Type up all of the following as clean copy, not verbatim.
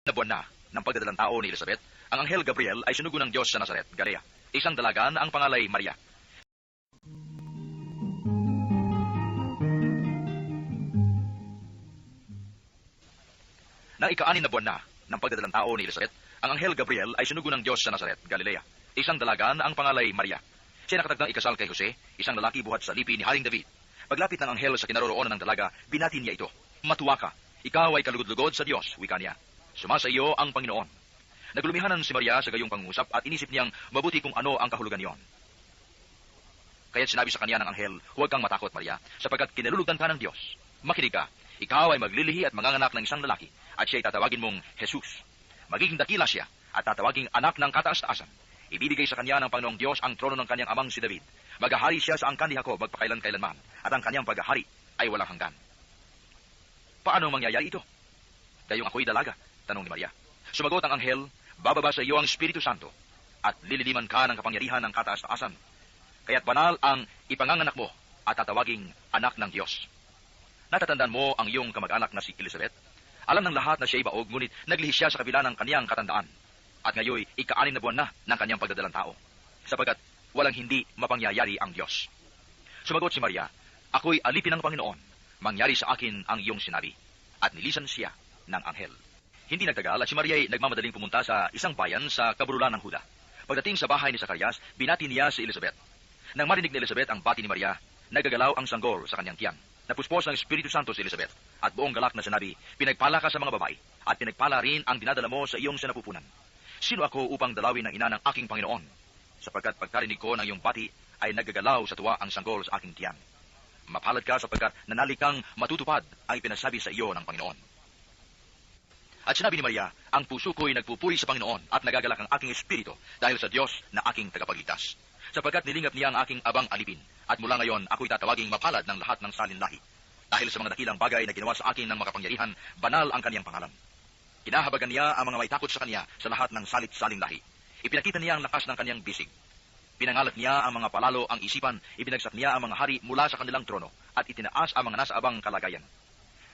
Na buwan na ng pagdadalang tao ni Elizabeth, ang Anghel Gabriel ay sinugo ng Diyos sa Nazaret, Galilea, isang dalaga na ang pangalay Maria. Nang ika-6 na buwan na ng pagdadalang tao ni Elizabeth, ang Anghel Gabriel ay sinugo ng Diyos sa Nazaret, Galilea, isang dalaga na ang pangalay Maria. Siya nakatagdang ikasal kay Jose, isang lalaki buhat sa lipi ni Haring David. Paglapit ng anghel sa kinaroroonan ng dalaga, binati niya ito. Matuwa ka, ikaw ay kalugod-lugod sa Diyos, wika niya. Sumasa iyo ang Panginoon. Naglumihanan si Maria sa gayong pangungusap at inisip niyang mabuti kung ano ang kahulugan niyon. Kaya't sinabi sa kanya ng anghel, huwag kang matakot, Maria, sapagkat kinalulugan ka ng Diyos. Makinig ka, ikaw ay maglilihi at manganganak ng isang lalaki, at siya ay tatawagin mong Jesus. Magiging dakila siya, at tatawaging anak ng kataas-taasan. Ibibigay sa kanya ng Panginoong Diyos ang trono ng kanyang amang si David. Maghahari siya sa angkan ni Jacob magpakailan-kailanman, at ang kanyang paghahari ay walang hanggan. Paano mangyayari ito? Gayong ako'y dalaga, tanong ni Maria. Sumagot ang anghel, bababa sa iyo ang Espiritu Santo, at lililiman ka ng kapangyarihan ng kataas-taasan. Kaya't banal ang ipanganganak mo, at tatawaging anak ng Diyos. Natatandaan mo ang iyong kamag-anak na si Elizabeth? Alam ng lahat na siya ay baog, ngunit naglihi siya sa kabila ng kaniyang katandaan. At ngayon, ika-6 na buwan na ng kanyang pagdadalang tao, sapagkat walang hindi mapangyayari ang Diyos. Sumagot si Maria, ako'y alipin ng Panginoon, mangyari sa akin ang iyong sinabi. At nilisan siya ng anghel. Hindi nagtagal at si Maria ay nagmamadaling pumunta sa isang bayan sa kabululan ng Huda. Pagdating sa bahay ni Zacarias, binati niya si Elizabeth. Nang marinig ni Elizabeth ang bati ni Maria, nagagalaw ang sanggol sa kanyang tiyan. Napuspos ng Espiritu Santo si Elizabeth, at buong galak na sinabi, pinagpala ka sa mga babae, at pinagpala rin ang dinadala mo sa iyong sinapupunan. Sino ako upang dalawin ng ina ng aking Panginoon? Sapagkat pagkarinig ko ng iyong bati, ay nagagalaw sa tuwa ang sanggol sa aking tiyan. Mapalad ka sapagkat nanali kang matutupad ang ipinasabi sa iyo ng Panginoon. At sinabi ni Maria, ang puso ko'y nagpupuri sa Panginoon at nagagalak ang aking espiritu dahil sa Diyos na aking tagapagligtas. Sapagkat nilingap niya ang aking abang alipin, at mula ngayon ako'y tatawaging mapalad ng lahat ng salinlahi. Dahil sa mga dakilang bagay na ginawa sa akin ng makapangyarihan, banal ang kaniyang pangalan. Kinahabagan niya ang mga may takot sa kanya sa lahat ng salit-saling lahi. Ipinakita niya ang lakas ng kaniyang bisig. Pinangalat niya ang mga palalo ang isipan, ibinagsak niya ang mga hari mula sa kanilang trono, at itinaas ang mga nasa abang kalagayan.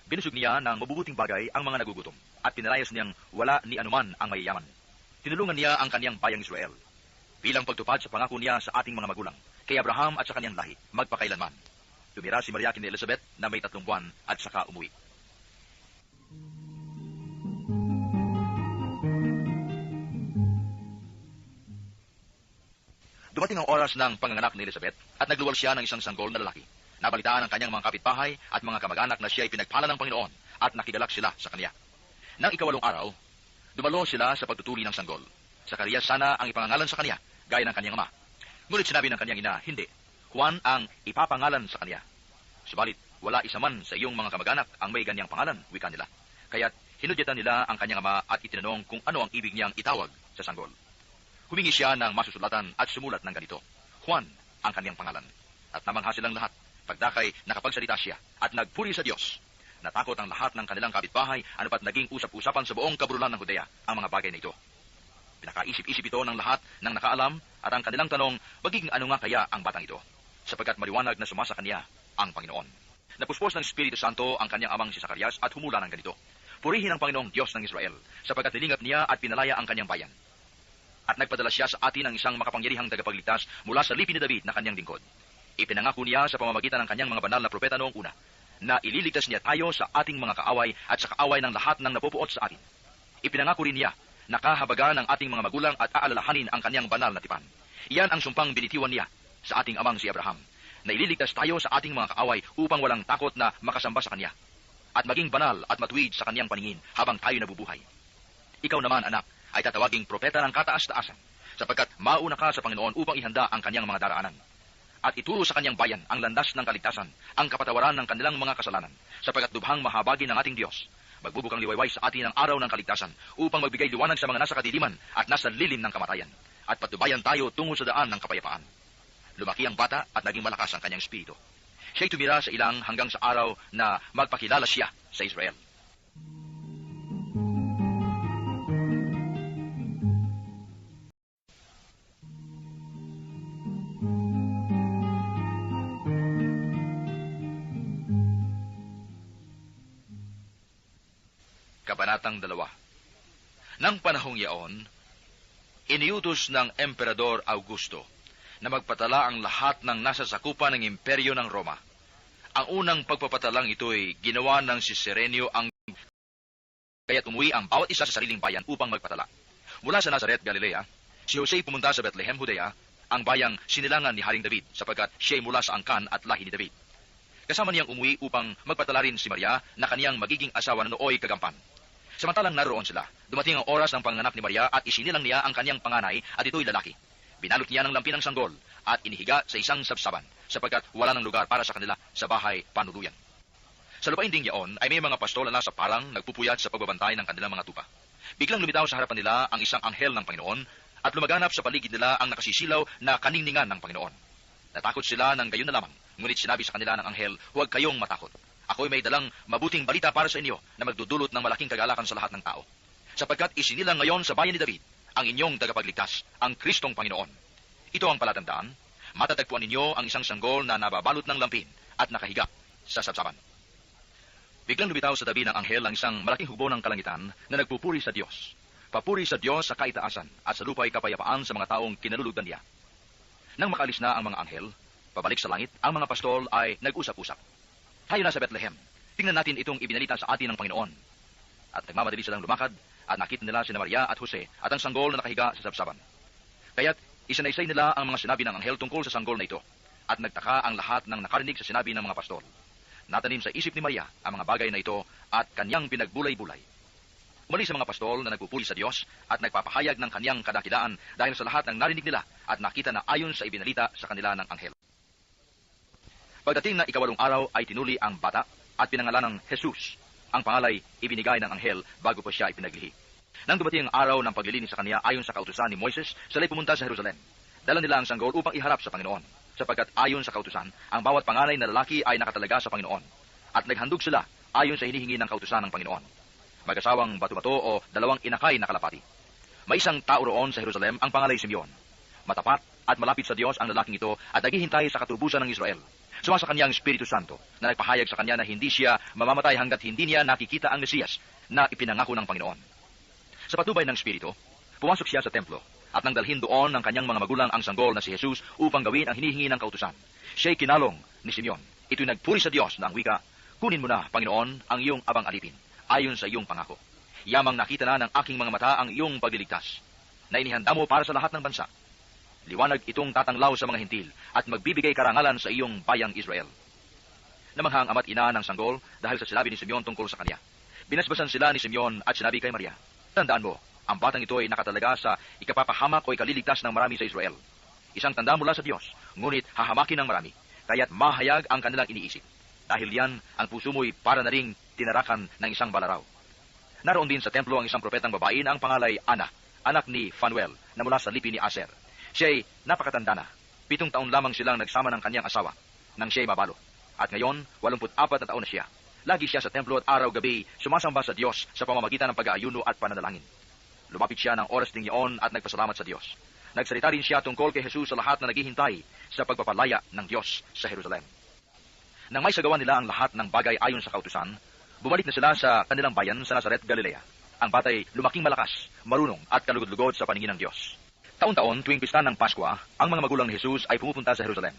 Binusog niya ng mabubuting bagay ang mga nagugutom, at pinalayas niyang wala ni anuman ang mayayaman. Tinulungan niya ang kaniyang bayang Israel, bilang pagtupad sa pangako niya sa ating mga magulang, kay Abraham at sa kaniyang lahi, magpakailanman. Tumira si Maria kina Elizabeth na may 3 buwan at saka umuwi. Dumating ang oras ng panganganak ni Elizabeth at nagluwal siya ng isang sanggol na lalaki. Nabalitaan ang kanyang mga kapitbahay at mga kamag-anak na siya ay pinagpala ng Panginoon at nakigalak sila sa kanya. Nang ika-8 araw, dumalo sila sa pagtuturi ng sanggol. Zacarias sana ang ipangangalan sa kanya, gaya ng kanyang ama. Ngunit sinabi ng kanyang ina, hindi. Juan ang ipapangalan sa kanya. Subalit, wala isa man sa iyong mga kamag-anak ang may ganyang pangalan, wika nila. Kaya't hinudyatan nila ang kanyang ama at itinanong kung ano ang ibig niyang itawag sa sanggol. Humingi siya ng masusulatan at sumulat ng ganito, Juan ang kanyang pangalan. At namangha silang lahat. Pagdakay, nakapagsalita siya at nagpuri sa Diyos. Natakot ang lahat ng kanilang kapitbahay, ano pat naging usap-usapan sa buong kabululan ng Judea ang mga bagay na ito. Pinakaisip-isip ito ng lahat ng nakaalam at ang kanilang tanong, magiging ano nga kaya ang batang ito? Sapagkat maliwanag na sumasa kanya ang Panginoon. Napuspos ng Espiritu Santo ang kanyang amang si Zacarias at humula ng ganito, purihin ang Panginoong Diyos ng Israel, sapagkat nilingap niya at pinalaya ang kanyang bayan. At nagpadala siya sa atin ng isang makapangyarihang tagapagligtas mula sa lipi ni David na kanyang lingkod. Ipinangako niya sa pamamagitan ng kanyang mga banal na propeta noong una, na ililigtas niya tayo sa ating mga kaaway at sa kaaway ng lahat ng napupuot sa atin. Ipinangako rin niya na kahabagan ng ating mga magulang at aalalahanin ang kanyang banal na tipan. Iyan ang sumpang binitiwan niya sa ating amang si Abraham, na ililigtas tayo sa ating mga kaaway upang walang takot na makasamba sa kanya, at maging banal at matuwid sa kanyang paningin habang tayo nabubuhay. Ikaw naman, anak, ay tatawaging propeta ng kataas-taasan, sapagkat mauna ka sa Panginoon upang ihanda ang kanyang mga daraanan. At ituro sa kanyang bayan ang landas ng kaligtasan, ang kapatawaran ng kanilang mga kasalanan, sapagkat dubhang mahabagin ng ating Diyos. Magbubukang liwayway sa atin ang araw ng kaligtasan upang magbigay liwanag sa mga nasa kadiliman at nasa lilim ng kamatayan, at patubayan tayo tungo sa daan ng kapayapaan. Lumaki ang bata at naging malakas ang kanyang espiritu. Siya'y tumira sa ilang hanggang sa araw na magpakilala siya sa Israel. Kabanatang 2. Nang panahong yaon, iniutos ng Emperador Augusto na magpatala ang lahat ng nasa sakupan ng imperyo ng Roma. Ang unang pagpapatalang ito'y ginawa ng si Serenio ang kaya't umuwi ang bawat isa sa sariling bayan upang magpatala. Mula sa Nazaret, Galilea, si Jose pumunta sa Bethlehem, Judea, ang bayang sinilangan ni Haring David sapagkat siya'y mula sa angkan at lahi ni David. Kasama niyang umuwi upang magpatala rin si Maria na kaniyang magiging asawa na nooy kagampan. Samantalang naroon sila, dumating ang oras ng panganganak ni Maria at isinilang niya ang kaniyang panganay at ito'y lalaki. Binalot niya ng lampi ng sanggol at inihiga sa isang sabsaban sapagkat wala ng lugar para sa kanila sa bahay panuluyan. Sa lupain ding yaon ay may mga pastol na nasa parang nagpupuyat sa pagbabantay ng kanilang mga tupa. Biglang lumitaw sa harapan nila ang isang anghel ng Panginoon at lumaganap sa paligid nila ang nakasisilaw na kaningningan ng Panginoon. Natakot sila ng gayon na lamang, ngunit sinabi sa kanila ng anghel, "Huwag kayong matakot. Ako'y may dalang mabuting balita para sa inyo na magdudulot ng malaking kagalakan sa lahat ng tao. Sapagkat isinilang ngayon sa bayan ni David ang inyong tagapagligtas, ang Kristong Panginoon. Ito ang palatandaan, matatagpuan ninyo ang isang sanggol na nababalot ng lampin at nakahiga sa sabsaban." Biglang lumitaw sa tabi ng anghel ang isang malaking hugbo ng kalangitan na nagpupuri sa Diyos. Papuri sa Diyos sa kaitaasan at sa lupa'y kapayapaan sa mga taong kinalulugdan niya. Nang makaalis na ang mga anghel, pabalik sa langit, ang mga pastol ay nag-usap-usap. Tayo na sa Bethlehem. Tingnan natin itong ibinalita sa atin ng Panginoon. At nagmamadali silang lumakad at nakita nila sina Maria at Jose at ang sanggol na nakahiga sa sabsaban. Kaya't isanaysay nila ang mga sinabi ng anghel tungkol sa sanggol na ito. At nagtaka ang lahat ng nakarinig sa sinabi ng mga pastol. Natanim sa isip ni Maria ang mga bagay na ito at kanyang pinagbulay-bulay. Umalis sa mga pastol na nagpupuri sa Diyos at nagpapahayag ng kanyang kadakilaan dahil sa lahat ng narinig nila at nakita na ayon sa ibinalita sa kanila ng anghel. Pagdating na ikawalong araw ay tinuli ang bata at pinangalan ng Jesus. Ang pangalay ibinigay ng anghel bago pa siya ipinaglihi. Nang dumating ang araw ng paglilinis sa kanya ayon sa kautusan ni Moises, sila'y pumunta sa Jerusalem. Dala nila ang sanggol upang iharap sa Panginoon, sapagkat ayon sa kautusan, ang bawat panganay na lalaki ay nakatalaga sa Panginoon. At naghandog sila ayon sa hinihingi ng kautusan ng Panginoon. Mag-asawang batu-bato o dalawang inakay na kalapati. May isang tao roon sa Jerusalem ang pangalay Simeon. Matapat at malapit sa Diyos ang lalaking ito at naghihintay sa katubusan ng Israel. Sumasa kanyang Espiritu Santo na nagpahayag sa kanya na hindi siya mamamatay hanggat hindi niya nakikita ang Mesiyas na ipinangako ng Panginoon. Sa patnubay ng Espiritu, pumasok siya sa templo at nang dalhin doon ng kanyang mga magulang ang sanggol na si Jesus upang gawin ang hinihingi ng kautusan. Siya'y kinalong ni Simeon. Ito'y nagpuri sa Diyos na ang wika, "Kunin mo na, Panginoon, ang iyong abang alipin, ayon sa iyong pangako. Yamang nakita na ng aking mga mata ang iyong pagliligtas, na inihanda mo para sa lahat ng bansa. Liwanag itong tatanglaw sa mga hintil at magbibigay karangalan sa iyong bayang Israel." Namangha ang ama't ina ng sanggol dahil sa sinabi ni Simeon tungkol sa kanya. Binasbasan sila ni Simeon at sinabi kay Maria, "Tandaan mo, ang batang ito ay nakatalaga sa ikapapahamak o ikaliligtas ng marami sa Israel. Isang tanda mula sa Diyos, ngunit hahamakin ng marami, kaya't mahayag ang kanilang iniisip. Dahil yan, ang puso mo'y para na ring tinarakan ng isang balaraw." Naroon din sa templo ang isang propetang babae na ang pangalay Ana, anak ni Phanuel, na mula sa lipi ni Aser. Siya'y napakatanda na. 7 taon lamang silang nagsama ng kanyang asawa nang siya'y mabalo. At ngayon, 84 na taon na siya. Lagi siya sa templo at araw-gabi sumasamba sa Diyos sa pamamagitan ng pag-aayuno at pananalangin. Lumapit siya ng oras ding iyon at nagpasalamat sa Diyos. Nagsalita rin siya tungkol kay Jesus sa lahat na naghihintay sa pagpapalaya ng Diyos sa Jerusalem. Nang may sagawa nila ang lahat ng bagay ayon sa kautusan, bumalik na sila sa kanilang bayan sa Nazaret, Galilea. Ang batay lumaking malakas, marunong at kalugod-lugod sa paningin ng Diyos. Taon-taon, tuwing pista ng Paskwa, ang mga magulang ni Jesus ay pumupunta sa Jerusalem.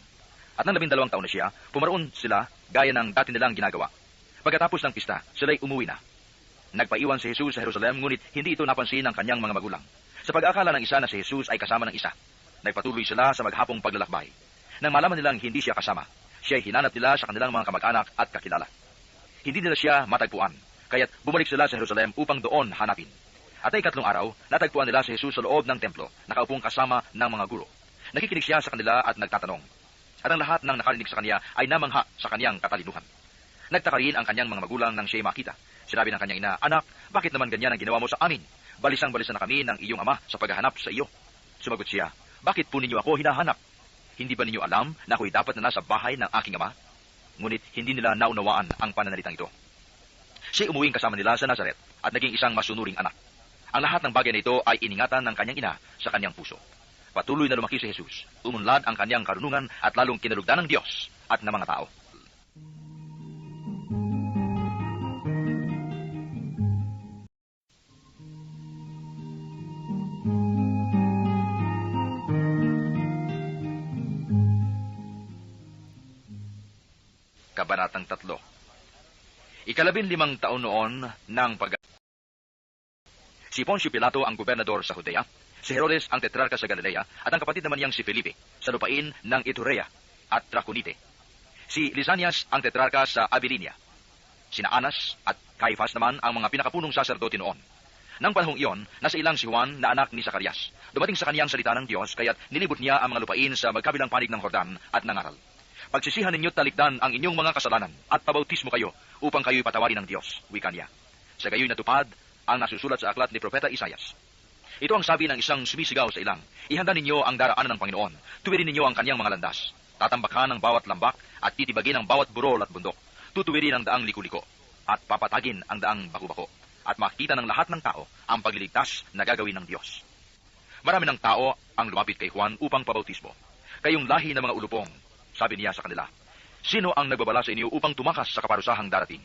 At nang 12 taon na siya, pumaroon sila gaya ng dati nilang ginagawa. Pagkatapos ng pista, sila'y umuwi na. Nagpaiwan si Jesus sa Jerusalem, ngunit hindi ito napansin ng kanyang mga magulang. Sa pag-akala ng isa na si Jesus ay kasama ng isa, nagpatuloy sila sa maghapong paglalakbay. Nang malaman nilang hindi siya kasama, siya'y hinanap nila sa kanilang mga kamag-anak at kakilala. Hindi nila siya matagpuan, kaya't bumalik sila sa Jerusalem upang doon hanapin. At ay 3 araw, natagpuan nila si Jesus sa loob ng templo, nakaupong kasama ng mga guro. Nakikinig siya sa kanila at nagtatanong. At ang lahat ng nakarinig sa kanya ay namangha sa kanyang katalinuhan. Nagtaka rin ang kanyang mga magulang nang siya'y makita. Sinabi ng kanyang ina, "Anak, bakit naman ganyan ang ginawa mo sa amin? Balisang-balisa na kami ng iyong ama sa paghahanap sa iyo." Sumagot siya, "Bakit po ninyo ako hinahanap? Hindi ba ninyo alam na ako'y dapat na nasa bahay ng aking ama?" Ngunit hindi nila naunawaan ang pananalitang ito. Siya'y umuwing kasama nila sa Nazaret at naging isang masunuring anak. Ang lahat ng bagay na ito ay iningatan ng kanyang ina sa kanyang puso. Patuloy na lumaki si Jesus. Umunlad ang kanyang karunungan at lalong kinalugdan ng Diyos at ng mga tao. Kabanatang 3. Ikalabinlimang taon noon ng si Poncio Pilato ang gobernador sa Judea, si Herodes ang tetrarka sa Galilea, at ang kapatid naman niyang si Felipe sa lupain ng Iturea at Traconite. Si Lisanias ang tetrarka sa Abilinia. Sina Anas at Caifas naman ang mga pinakapunong saserdote noon. Nang panahong iyon, nasa ilang si Juan na anak ni Zacarias. Dumating sa kaniyang salita ng Diyos, kaya't nilibot niya ang mga lupain sa magkabilang panig ng Jordan at nangaral. Pagsisihan ninyo talikdan ang inyong mga kasalanan at pabautismo kayo upang kayo'y patawarin ng Diyos, wika niya. Sa gayo'y natupad ang nasusulat sa aklat ni Propeta Isaias. Ito ang sabi ng isang sumisigaw sa ilang, ihanda ninyo ang daraanan ng Panginoon, tuwirin ninyo ang kaniyang mga landas, tatambakan ang bawat lambak at titibagin ang bawat burol at bundok, tutuwirin ang daang liko-liko at papatagin ang daang bako-bako, at makita ng lahat ng tao ang pagliligtas na gagawin ng Diyos. Marami ng tao ang lumapit kay Juan upang pabautismo. Kayong lahi ng mga ulupong, sabi niya sa kanila, sino ang nagbabala sa inyo upang tumakas sa kaparusahang darating?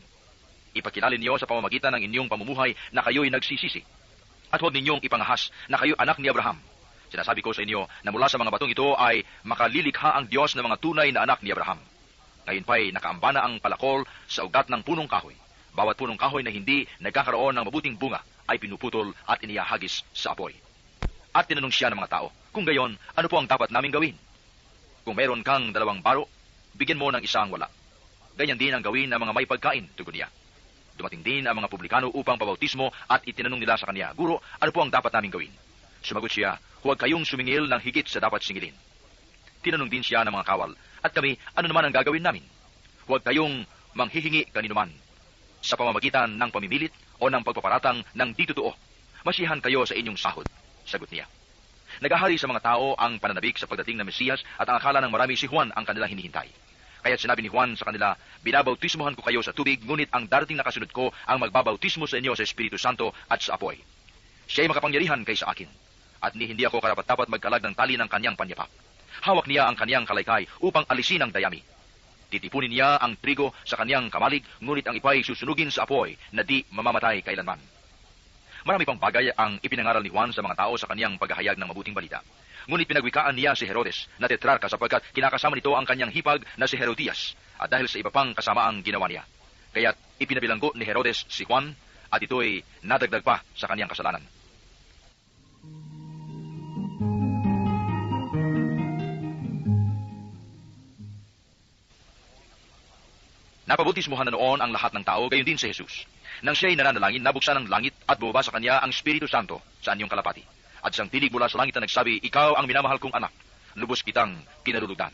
Ipakilala niyo sa pamamagitan ng inyong pamumuhay na kayo'y nagsisisi. At huwag ninyong ipangahas na kayo anak ni Abraham. Sinasabi ko sa inyo na mula sa mga batong ito ay makalilikha ang Diyos ng mga tunay na anak ni Abraham. Ngayon pa'y nakaambana ang palakol sa ugat ng punong kahoy. Bawat punong kahoy na hindi nagkakaroon ng mabuting bunga ay pinuputol at inihahagis sa apoy. At tinanong siya ng mga tao, kung gayon, ano po ang dapat naming gawin? Kung mayroon kang 2 baro, bigyan mo ng isang wala. Ganyan din ang gawin ng mga may pagkain, tugon niya. Dumating din ang mga publikano upang pabautismo at itinanong nila sa kanya, Guro, ano po ang dapat naming gawin? Sumagot siya, huwag kayong sumingil ng higit sa dapat singilin. Tinanong din siya ng mga kawal, at kami, ano naman ang gagawin namin? Huwag kayong manghihingi kaninuman sa pamamagitan ng pamimilit o ng pagpaparatang ng di totoo. Masiyahan kayo sa inyong sahod, sagot niya. Nagahari sa mga tao ang pananabik sa pagdating ng Mesiyas at ang akala ng marami si Juan ang kanilang hinihintay. Kaya sinabi ni Juan sa kanila, binabautismohan ko kayo sa tubig, ngunit ang darating na kasunod ko ang magbabautismo sa inyo sa Espiritu Santo at sa apoy. Siya ay makapangyarihan kaysa akin, at hindi ako karapat-dapat magkalag ng tali ng kanyang panyapak. Hawak niya ang kanyang kalaykay upang alisin ang dayami. Titipunin niya ang trigo sa kanyang kamalig, ngunit ang ipay susunugin sa apoy na di mamamatay kailanman. Marami pang bagay ang ipinangaral ni Juan sa mga tao sa kanyang paghahayag ng mabuting balita. Ngunit pinagwikaan niya si Herodes na tetrarka sapagkat kinakasama nito ang kanyang hipag na si Herodias, at dahil sa iba pang kasama ang ginawa niya. Kaya't ipinabilanggo ni Herodes si Juan, at ito'y nadagdag pa sa kanyang kasalanan. Napabautismohan na noon ang lahat ng tao, gayon din si Jesus. Nang siya'y nananalangin, nabuksan ang langit at bumaba sa kanya ang Espiritu Santo sa anyong kalapati. At isang tinig mula sa langit na nagsabi, ikaw ang minamahal kong anak, lubos kitang kinalulugdan.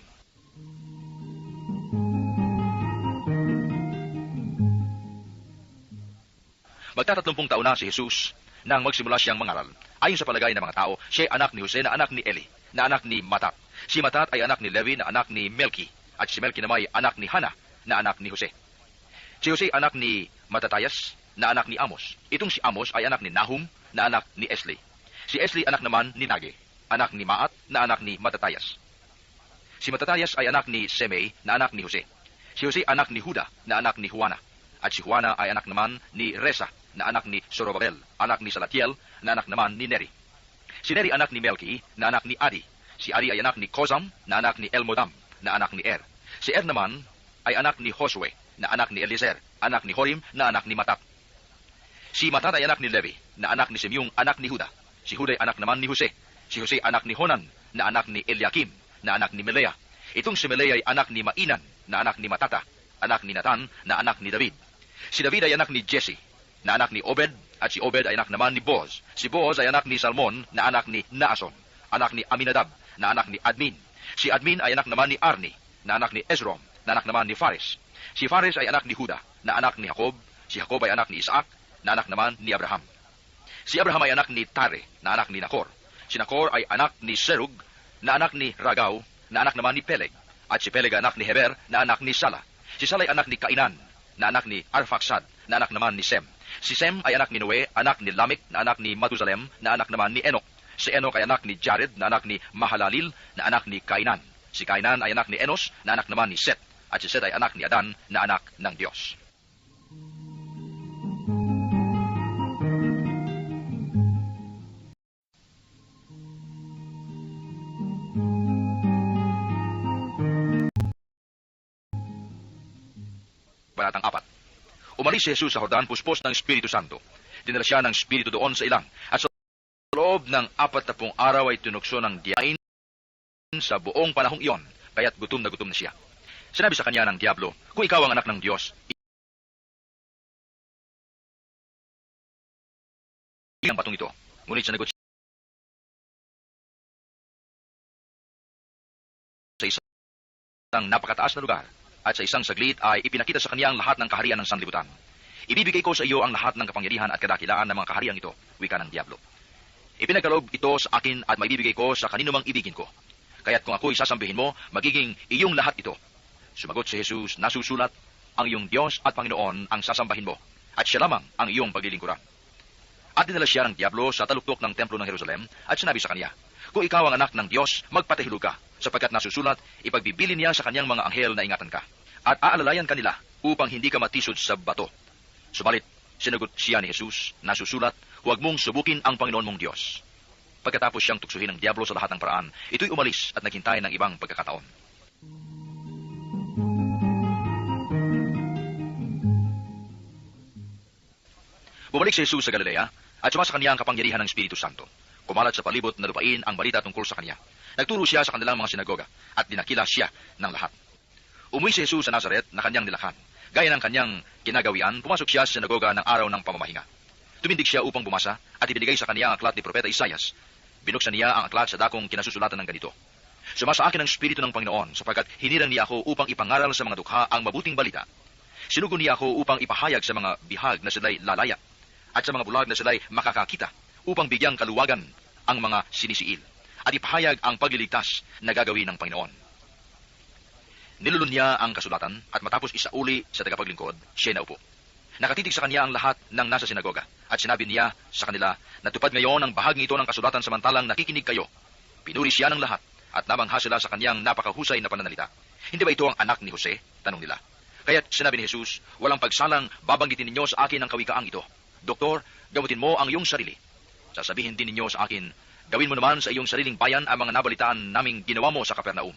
Magta-30 taon na si Jesus nang magsimula siyang mangaral. Ayon sa palagay ng mga tao, siya ay anak ni Jose na anak ni Eli, na anak ni Matat. Si Matat ay anak ni Levi na anak ni Melki, at si Melki naman ay anak ni Hana na anak ni Jose. Si Jose anak ni Matatayas na anak ni Amos. Itong si Amos ay anak ni Nahum na anak ni Esli. Si Esli anak naman ni Nage, anak ni Maat na anak ni Matatayas. Si Matatayas ay anak ni Semei na anak ni Jose. Si Jose anak ni Huda na anak ni Juana. At si Juana ay anak naman ni Resa na anak ni Zorobabel, anak ni Salatiel na anak naman ni Neri. Si Neri anak ni Melki na anak ni Adi. Si Adi ay anak ni Kozam na anak ni Elmodam na anak ni Er. Si Er naman ay anak ni Josue na anak ni Eliezer, anak ni Horim na anak ni Matat. Si Matat ay anak ni Levi na anak ni Simeong, anak ni Huda. Si Huda ay anak naman ni Jose. Si Jose anak ni Honan na anak ni Eliakim na anak ni Melea. Itong si Melea ay anak ni Mainan na anak ni Matata, anak ni Natan na anak ni David. Si David ay anak ni Jesse na anak ni Obed, at si Obed ay anak naman ni Boaz. Si Boaz ay anak ni Salmon na anak ni Naason, anak ni Aminadab na anak ni Admin. Si Admin ay anak naman ni Arni na anak ni Ezrom na anak naman ni Fares. Si Fares ay anak ni Huda na anak ni Jacob. Si Jacob ay anak ni Isaac na anak naman ni Abraham. Si Abraham ay anak ni Tare na anak ni Nacor. Si Nacor ay anak ni Serug na anak ni Ragaw na anak naman ni Peleg. At si Peleg ay anak ni Heber na anak ni Sala. Si Sala ay anak ni Kainan na anak ni Arfaksad na anak naman ni Sem. Si Sem ay anak ni Noe, anak ni Lamik na anak ni Matusalem na anak naman ni Enok. Si Enok ay anak ni Jared na anak ni Mahalalil na anak ni Kainan. Si Kainan ay anak ni Enos na anak naman ni Set. At si Set ay anak ni Adan na anak ng Diyos. kabanatang 4. Umalis si Jesus sa Jordan, puspos ng Espiritu Santo. Dinala siya ng Espiritu doon sa ilang. At sa loob ng 40 araw ay tinukso ng diyain sa buong panahong iyon, kaya't gutom na siya. Sinabi sa kanya ng Diablo, kung ikaw ang anak ng Diyos, ang batong ito. Ngunit sinagot siya sa isang napakataas na lugar, at sa isang saglit ay ipinakita sa kanya ang lahat ng kaharian ng sanlibutan. Ibibigay ko sa iyo ang lahat ng kapangyarihan at kadakilaan ng mga kahariang ito, wika ng Diablo. Ipinagkaloob ito sa akin at maibibigay ko sa kanino mang ibigin ko. Kaya't kung ako'y sasambihin mo, magiging iyong lahat ito. Sumagot si Jesus, nasusulat, ang iyong Diyos at Panginoon ang sasambahin mo, at siya lamang ang iyong paglilingkuran. At dinala siya ng Diablo sa taluktok ng templo ng Jerusalem at sinabi sa kanya, kung ikaw ang anak ng Diyos, magpatahilog ka, sapagkat nasusulat, ipagbibili niya sa kanyang mga anghel na ingatan ka, at aalalayan kanila upang hindi ka matisod sa bato. Subalit, sinagot siya ni Jesus, nasusulat, huwag mong subukin ang Panginoon mong Diyos. Pagkatapos siyang tuksuhin ng Diablo sa lahat ng paraan, ito'y umalis at naghintay ng ibang pagkakataon. Bumalik si Jesus sa Galilea at sumasa kanya ang kapangyarihan ng Espiritu Santo. Kumalat sa palibot na lupain ang balita tungkol sa kanya. Nagturo siya sa kanilang mga sinagoga at dinakila siya ng lahat. Umuwi si Jesus sa Nazaret na kanyang nilakhan. Gaya ng kanyang kinagawian, pumasok siya sa sinagoga ng araw ng pamamahinga. Tumindig siya upang bumasa at ibinigay sa kanya ang aklat ni Propeta Isaias. Binuksan niya ang aklat sa dakong kinasusulatan ng ganito. Sumasa akin ang Espiritu ng Panginoon sapagkat hinirang niya ako upang ipangaral sa mga dukha ang mabuting balita. Sinugo niya ako upang ipahayag sa mga bihag na sila'y lalaya at sa mga bulag na sila'y makakakita upang bigyang kaluwagan ang mga sinisiil at ipahayag ang pagliligtas na gagawin ng Panginoon. Nilulun niya ang kasulatan at matapos isauli sa tagapaglingkod, siya naupo. Nakatitig sa kanya ang lahat ng nasa sinagoga at sinabi niya sa kanila, natupad ngayon ang bahagi ito ng kasulatan samantalang nakikinig kayo. Pinuri siya ng lahat at namangha sila sa kanyang napakahusay na pananalita. Hindi ba ito ang anak ni Jose? Tanong nila. Kaya't sinabi ni Jesus, walang pagsalang babanggitin ninyo sa akin ang kawikaang ito. Doktor, gamutin mo ang iyong sarili. Sasabihin din ninyo sa akin, gawin mo naman sa iyong sariling bayan ang mga nabalitaan naming ginawa mo sa Kapernaum.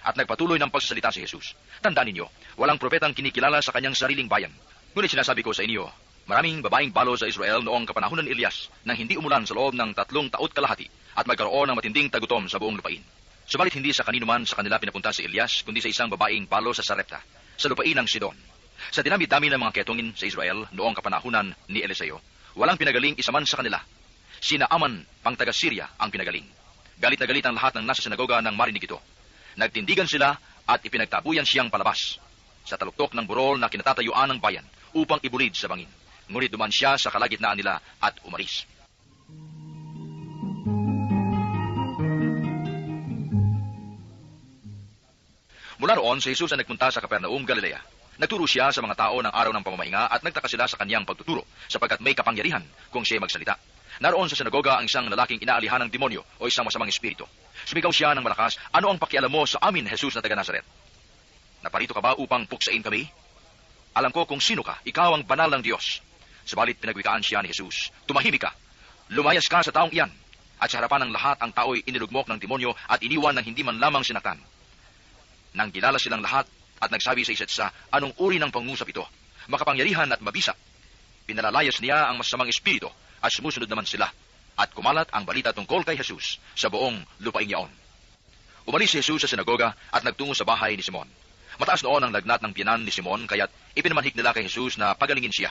At nagpatuloy ng pagsasalita si Jesus. Tandaan ninyo, walang propetang kinikilala sa kanyang sariling bayan. Ngunit sinasabi ko sa inyo, maraming babaeng balo sa Israel noong kapanahunan ni Elias nang hindi umulan sa loob ng 3 taot kalahati at magkaroon ng matinding tagutom sa buong lupain. Subalit hindi sa kanino man sa kanila pinapunta si Elias, kundi sa isang babaeng balo sa Sarepta, sa lupain ng Sidon. Sa dinami-dami ng mga ketongin sa Israel noong kapanahunan ni Eliseo, walang pinagaling isa man sa kanila. Sina Aman, pang taga Syria, ang pinagaling. Galit na galit ang lahat ng nasa sinagoga nang marinig ito. Nagtindigan sila at ipinagtabuyan siyang palabas sa taluktok ng burol na kinatatayuan ng bayan upang ibulid sa bangin. Ngunit duman siya sa kalagitnaan nila at umalis. Mula roon, si Jesus ay nagpunta sa Capernaum, Galilea. Nagturo siya sa mga tao ng araw ng pamamahinga at nagtaka sila sa kanyang pagtuturo sapagkat may kapangyarihan kung siya magsalita. Naroon sa sinagoga ang isang lalaking inaalihan ng demonyo o isang masamang espiritu. Sumigaw siya ng malakas, ano ang pakialam mo sa amin, Jesus na taga Nazaret? Naparito ka ba upang puksain kami? Alam ko kung sino ka, ikaw ang banal ng Diyos. Subalit pinagwikaan siya ni Jesus, tumahimik ka, lumayas ka sa taong iyan. At sa harapan ng lahat ang tao'y inilugmok ng demonyo at iniwan ng hindi man lamang sinaktan. Nang kilala silang lahat at nagsabi sa isa't isa, anong uri ng pangungusap ito? Makapangyarihan at mabisa. Pinalalayas niya ang masamang espiritu at sumusunod naman sila. At kumalat ang balita tungkol kay Jesus sa buong lupain yaon. Umalis si Jesus sa sinagoga at nagtungo sa bahay ni Simon. Mataas noon ang lagnat ng biyanan ni Simon, kaya't ipinamanhik nila kay Jesus na pagalingin siya.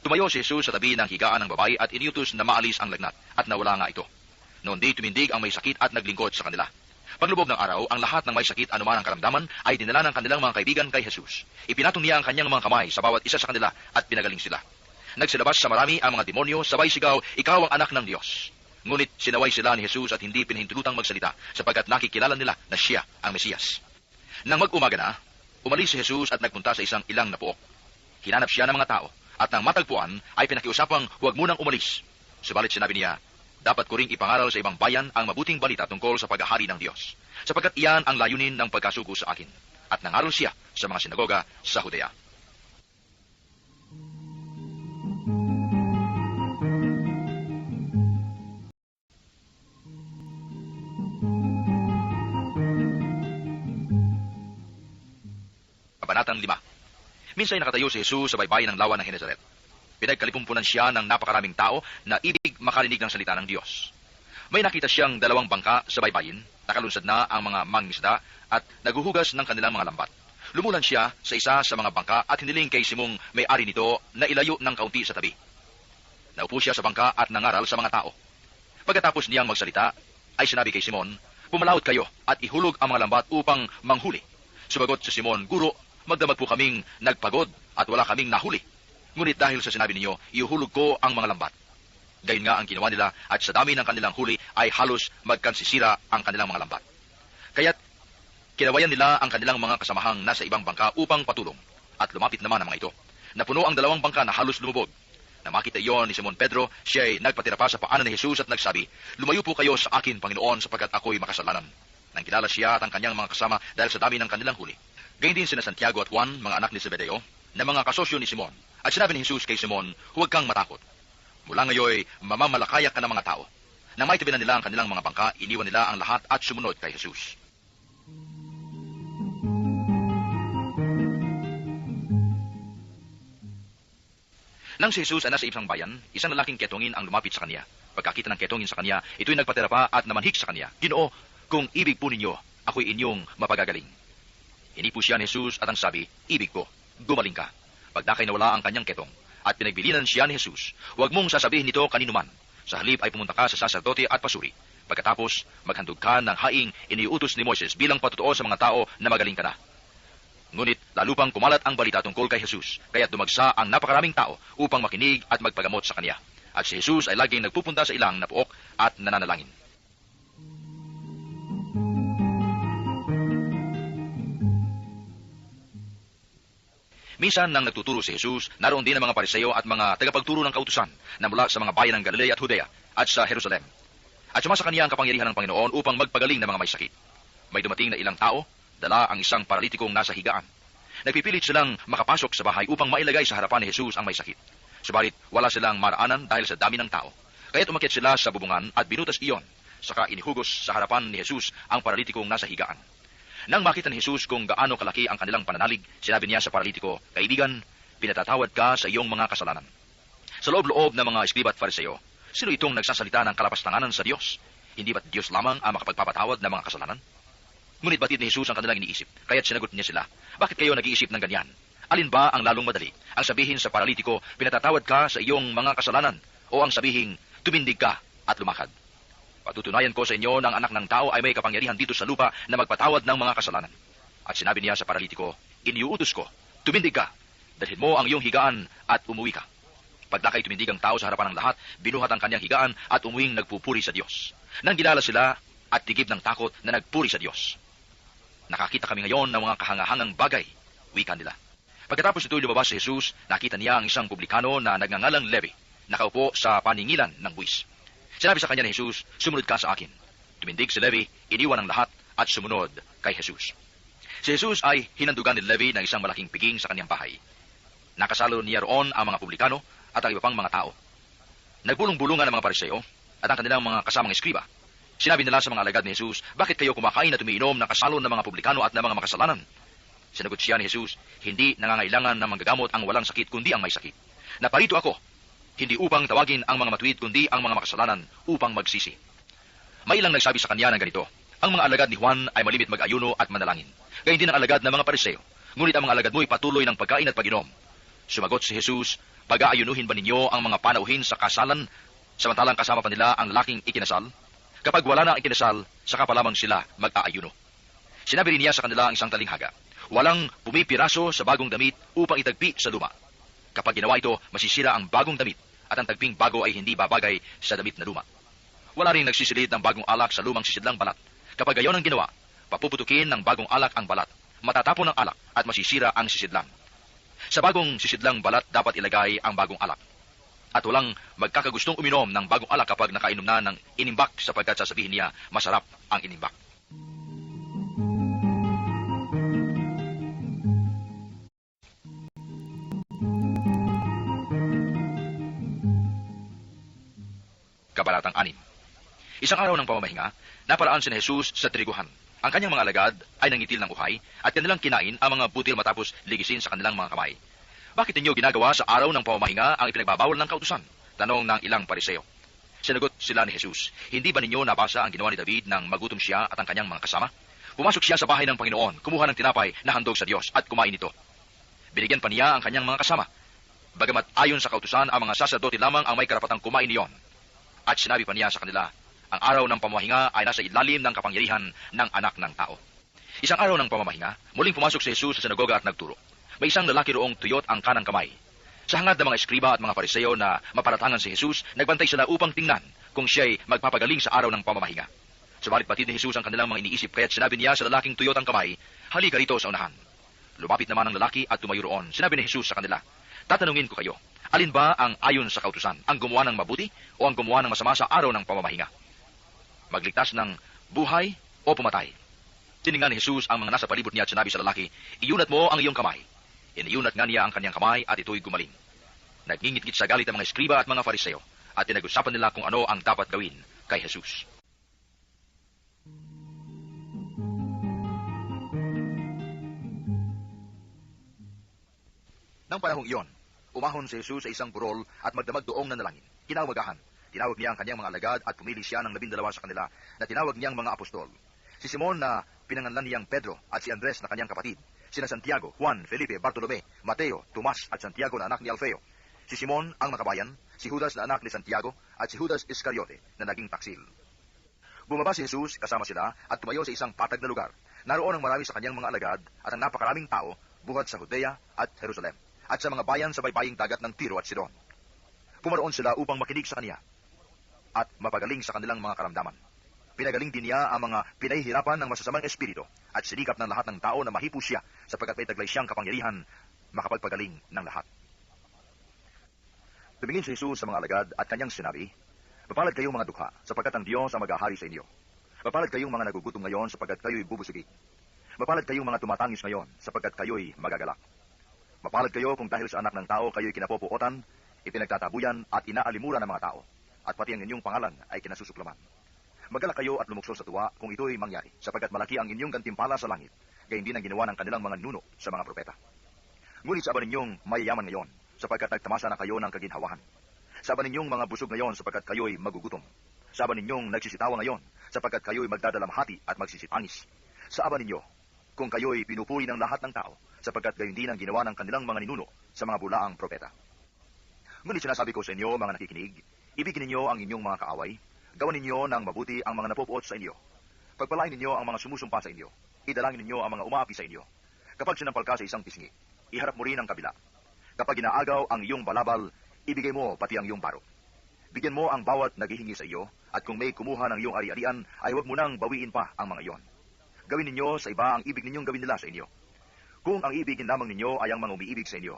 Tumayo si Jesus sa tabi ng higaan ng babae at iniutos na maalis ang lagnat at nawala nga ito. Noon di tumindig ang may sakit at naglingkod sa kanila. Paglubog ng araw, ang lahat ng may sakit anuman ang karamdaman ay dinala ng kanilang mga kaibigan kay Jesus. Ipinatong niya ang kanyang mga kamay sa bawat isa sa kanila at pinagaling sila. Nagsilabas sa marami ang mga demonyo, sabay sigaw, ikaw ang anak ng Diyos. Ngunit sinaway sila ni Jesus at hindi pinahintulutang magsalita sapagkat nakikilala nila na siya ang Mesiyas. Nang mag-umaga na, umalis si Jesus at nagpunta sa isang ilang na puok. Hinanap siya ng mga tao at nang matagpuan ay pinakiusapang huwag munang umalis. Subalit sinabi niya, dapat ko ring ipangaral sa ibang bayan ang mabuting balita tungkol sa paghahari ng Diyos, sapagkat iyan ang layunin ng pagkasugo sa akin. At nangaral siya sa mga sinagoga sa Judea. Kabanatang 5. Minsan ay nakatayo si Jesus sa baybayin ng lawa ng Genesaret. Pinagkalipumpunan siya ng napakaraming tao na ibig makarinig ng salita ng Diyos. May nakita siyang 2 bangka sa baybayin, nakalunsad na ang mga mangingisda at naguhugas ng kanilang mga lambat. Lumulan siya sa isa sa mga bangka at hiniling kay Simong may-ari nito na ilayo ng kaunti sa tabi. Naupo siya sa bangka at nangaral sa mga tao. Pagkatapos niyang magsalita, ay sinabi kay Simon, "Pumalawot kayo at ihulog ang mga lambat upang manghuli." Sumagot si Simon, "Guro, magdamag po kaming nagpagod at wala kaming nahuli. Ngunit dahil sa sinabi ninyo, ihulog ko ang mga lambat." Gayon nga ang ginawa nila at sa dami ng kanilang huli ay halos magkansisira ang kanilang mga lambat. Kaya't kinawayan nila ang kanilang mga kasamahang nasa ibang bangka upang patulong. At lumapit naman ang mga ito. Napuno ang 2 bangka na halos lumubog. Na makita iyon ni Simon Pedro, siya ay nagpatira pa sa paanan ni Jesus at nagsabi, "Lumayo po kayo sa akin, Panginoon, sapagkat ako'y makasalanan." Nang kilala siya at ang kanyang mga kasama dahil sa dami ng kanilang huli. Gayon din sina Santiago at Juan, mga anak ni Zebedeo, na mga kasosyo ni Simon. At sinabi ni Jesus kay Simon, "Huwag kang matakot. Mula ngayon, mamamalakaya ka ng mga tao." Nang maitabi na nila ang kanilang mga bangka, iniwan nila ang lahat at sumunod kay Jesus. Nang si Jesus ay nasa isang bayan, isang lalaking ketongin ang lumapit sa kanya. Pagkakita ng ketongin sa kanya, ito'y nagpatira pa at namanhik sa kanya, "Ginoo, kung ibig po ninyo, ako'y inyong mapagagaling." Hinipo siya ni Jesus at ang sabi, "Ibig ko, gumaling ka." Pagdakay nawala ang kanyang ketong at pinagbilinan siya ni Jesus, "Huwag mong sasabihin nito kaninuman. Sa halip ay pumunta ka sa saserdote at pasuri. Pagkatapos, maghandog ka ng haing iniutos ni Moises bilang patutuo sa mga tao na magaling ka na." Ngunit lalo pang kumalat ang balita tungkol kay Jesus, kaya dumagsa ang napakaraming tao upang makinig at magpagamot sa kanya. At si Jesus ay laging nagpupunta sa ilang na puok at nananalangin. Minsan nang nagtuturo si Jesus, naroon din ang mga Pariseo at mga tagapagturo ng kautusan na mula sa mga bayan ng Galilea at Judea at sa Jerusalem. At sumasa kaniya ang kapangyarihan ng Panginoon upang magpagaling ng mga may sakit. May dumating na ilang tao, dala ang isang paralitikong nasa higaan. Nagpipilit silang makapasok sa bahay upang mailagay sa harapan ni Jesus ang may sakit. Subalit wala silang maraanan dahil sa dami ng tao. Kaya't umakyat sila sa bubungan at binutas iyon, saka inihugos sa harapan ni Jesus ang paralitikong nasa higaan. Nang makita ni Jesus kung gaano kalaki ang kanilang pananalig, sinabi niya sa paralitiko, "Kaibigan, pinatatawad ka sa iyong mga kasalanan." Sa loob-loob ng mga eskriba at fariseo, sino itong nagsasalita ng kalapastanganan sa Diyos? Hindi ba't Diyos lamang ang makapagpapatawad ng mga kasalanan? Ngunit batid ni Jesus ang kanilang iniisip, kaya't sinagot niya sila, "Bakit kayo nag-iisip ng ganyan? Alin ba ang lalong madali? Ang sabihin sa paralitiko, 'Pinatatawad ka sa iyong mga kasalanan,' o ang sabihin, 'Tumindig ka at lumakad'? Patutunayan ko sa inyo ng Anak ng Tao ay may kapangyarihan dito sa lupa na magpatawad ng mga kasalanan." At sinabi niya sa paralitiko, "Iniuutos ko, tumindig ka, dalhin mo ang iyong higaan at umuwi ka." Pagdakay tumindig ang tao sa harapan ng lahat, binuhat ang kanyang higaan at umuwing nagpupuri sa Diyos. Nang kilala sila at tigib ng takot na nagpuri sa Diyos. "Nakakita kami ngayon ng mga kahangahangang bagay," wika nila. Pagkatapos nito'y lumabas si Jesus, nakita niya ang isang publikano na nagngangalang Levi, nakaupo sa paningilan ng buwis. Sinabi sa kanya ni Jesus, "Sumunod ka sa akin." Tumindig si Levi, iniwan ang lahat at sumunod kay Jesus. Si Jesus ay hinandugan ni Levi ng isang malaking piging sa kanyang bahay. Nakasalo niya roon ang mga publikano at ang iba pang mga tao. Nagbulong-bulungan ang mga Pariseo at ang kanilang mga kasamang eskriba. Sinabi nila sa mga alagad ni Jesus, "Bakit kayo kumakain at umiinom ng kasalo ng mga publikano at ng mga makasalanan?" Sinagot siya ni Jesus, "Hindi nangangailangan ng manggagamot ang walang sakit kundi ang may sakit. Naparito ako, hindi upang tawagin ang mga matuwid kundi ang mga makasalanan upang magsisi." May ilang nagsabi sa kanya ng ganito, "Ang mga alagad ni Juan ay malimit mag-ayuno at manalangin. Gayon din ang alagad ng mga Pariseo. Ngunit ang mga alagad mo'y patuloy ng pagkain at pag-inom." Sumagot si Jesus, "Pag-aayunuhin ba ninyo ang mga panauhin sa kasalan, samantalang kasama pa nila ang laking ikinasal? Kapag wala na ang ikinasal, saka pa lamang sila mag-aayuno." Sinabi rin niya sa kanila ang isang talinghaga, "Walang pumipiraso sa bagong damit upang itagpi sa luma. Kapag ginawa ito, masisira ang bagong damit, at ang tagping bago ay hindi babagay sa damit na luma. Wala rin nagsisilid ng bagong alak sa lumang sisidlang balat. Kapag gayon ang ginawa, papuputukin ng bagong alak ang balat, matatapon ang alak at masisira ang sisidlang. Sa bagong sisidlang balat dapat ilagay ang bagong alak. At walang magkakagustong uminom ng bagong alak kapag nakainom na ng inimbak sapagkat sasabihin niya, masarap ang inimbak." Kabanatang 6. Isang araw ng pamamahinga, naparaan si Jesus sa triguhan. Ang kanyang mga alagad ay nangitil ng uhay at kanilang kinain ang mga butil matapos ligisin sa kanilang mga kamay. Bakit ninyo ginagawa sa araw ng pamamahinga ang ipinagbabawal ng kautusan? Tanong ng ilang pariseo. Sinagot sila ni Jesus, hindi ba ninyo nabasa ang ginawa ni David nang magutom siya at ang kanyang mga kasama? Pumasok siya sa bahay ng Panginoon, kumuha ng tinapay na handog sa Diyos at kumain ito. Binigyan pa niya ang kanyang mga kasama. Bagamat ayon sa kautusan, ang mga saserdote lamang ang may karapatang kumain niyon. At sinabi pa niya sa kanila, ang araw ng pamamahinga ay nasa ilalim ng kapangyarihan ng anak ng tao. Isang araw ng pamamahinga, muling pumasok si Jesus sa sinagoga at nagturo. May isang lalaki roong tuyot ang kanang kamay. Sa hangad ng mga eskriba at mga pariseo na maparatangan si Jesus, nagbantay sila upang tingnan kung siya'y magpapagaling sa araw ng pamamahinga. Subalit batid ni Jesus ang kanilang mga iniisip, kaya't sinabi niya sa lalaking tuyot ang kamay, halika rito sa unahan. Lumapit naman ang lalaki at tumayo roon. Sinabi ni Jesus sa kanila, tatanungin ko kayo, alin ba ang ayon sa kautusan, ang gumawa ng mabuti o ang gumawa ng masama sa araw ng pamamahinga? Magligtas ng buhay o pumatay? Tiningnan ni Jesus ang mga nasa palibot niya at sinabi sa lalaki, iyunat mo ang iyong kamay. Iniyunat nga niya ang kanyang kamay at ito'y gumaling. Nagngingit-ngit sa galit ang mga eskriba at mga fariseo at tinag-usapan nila kung ano ang dapat gawin kay Jesus. Nang panahong iyon, umahon si Jesus sa isang burol at magdamag doong nanalangin. Kinawagahan, tinawag niya ang kanyang mga alagad at pumili siya ng 12 sa kanila na tinawag niyang mga apostol. Si Simon na pinanganlan niyang Pedro at si Andres na kanyang kapatid, sina Santiago, Juan, Felipe, Bartolome, Mateo, Tomas at Santiago na anak ni Alfeo. Si Simon ang makabayan, si Judas na anak ni Santiago at si Judas Iscariote na naging taksil. Bumaba si Jesus kasama sila at tumayo sa isang patag na lugar. Naroon ang marami sa kanyang mga alagad at ang napakaraming tao buhat sa Judea at Jerusalem at sa mga bayan sa baybaying dagat ng Tiro at Sidon. Pumaroon sila upang makinig sa kanya at mapagaling sa kanilang mga karamdaman. Pinagaling din niya ang mga pinahihirapan ng masasamang espiritu at sinikap ng lahat ng tao na mahipo siya sapagkat may taglay siyang kapangyarihan makapagpagaling ng lahat. Tumingin si Jesus sa mga alagad at kanyang sinabi, mapalad kayong mga dukha sapagkat ang Diyos ang maghahari sa inyo. Mapalad kayong mga nagugutom ngayon sapagkat kayo'y bubusugin. Mapalad kayong mga tumatangis ngayon sapagkat kayo'y magagalak. Mapalad kayo kung dahil sa anak ng tao kayo'y kinapopuotan, ipinagtatabuyan at inaalimuran ng mga tao, at pati ang inyong pangalan ay kinasusuklaman. Magalak kayo at lumukso sa tuwa kung ito'y mangyari, sapagkat malaki ang inyong gantimpala sa langit, gayon din ang ginawa ng kanilang mga nuno sa mga propeta. Ngunit sa aba ninyong mayayaman ngayon, sapagkat nagtamasa na kayo ng kaginhawahan. Sa aba ninyong mga busog ngayon, sapagkat kayo'y magugutom. Sa aba ninyong nagsisitawa ngayon, sapagkat kayo'y magdadalamhati at magsisipangis. Sa aba ninyo, kung kayo'y pinupuri ng lahat ng tao, sapagkat gayon din ang ginawa ng kanilang mga ninuno sa mga bulaang propeta. Ngunit sinasabi ko sa inyo, mga nakikinig, ibigin ninyo ang inyong mga kaaway, gawan ninyo ng mabuti ang mga napupuot sa inyo. Pagpalain ninyo ang mga sumusumpa sa inyo, idalangin ninyo ang mga umaapi sa inyo. Kapag sinampal ka sa isang pisngi, iharap mo rin ang kabila. Kapag inaagaw ang iyong balabal, ibigay mo pati ang iyong baro. Bigyan mo ang bawat naghihingi sa iyo, at kung may kumuha ng iyong ari-arian, ay huwag mo nang bawiin pa ang mga iyon. Gawin ninyo sa iba ang ibig ninyong gawin nila sa inyo. Kung ang ibigin lamang ninyo ay ang mga umiibig sa inyo,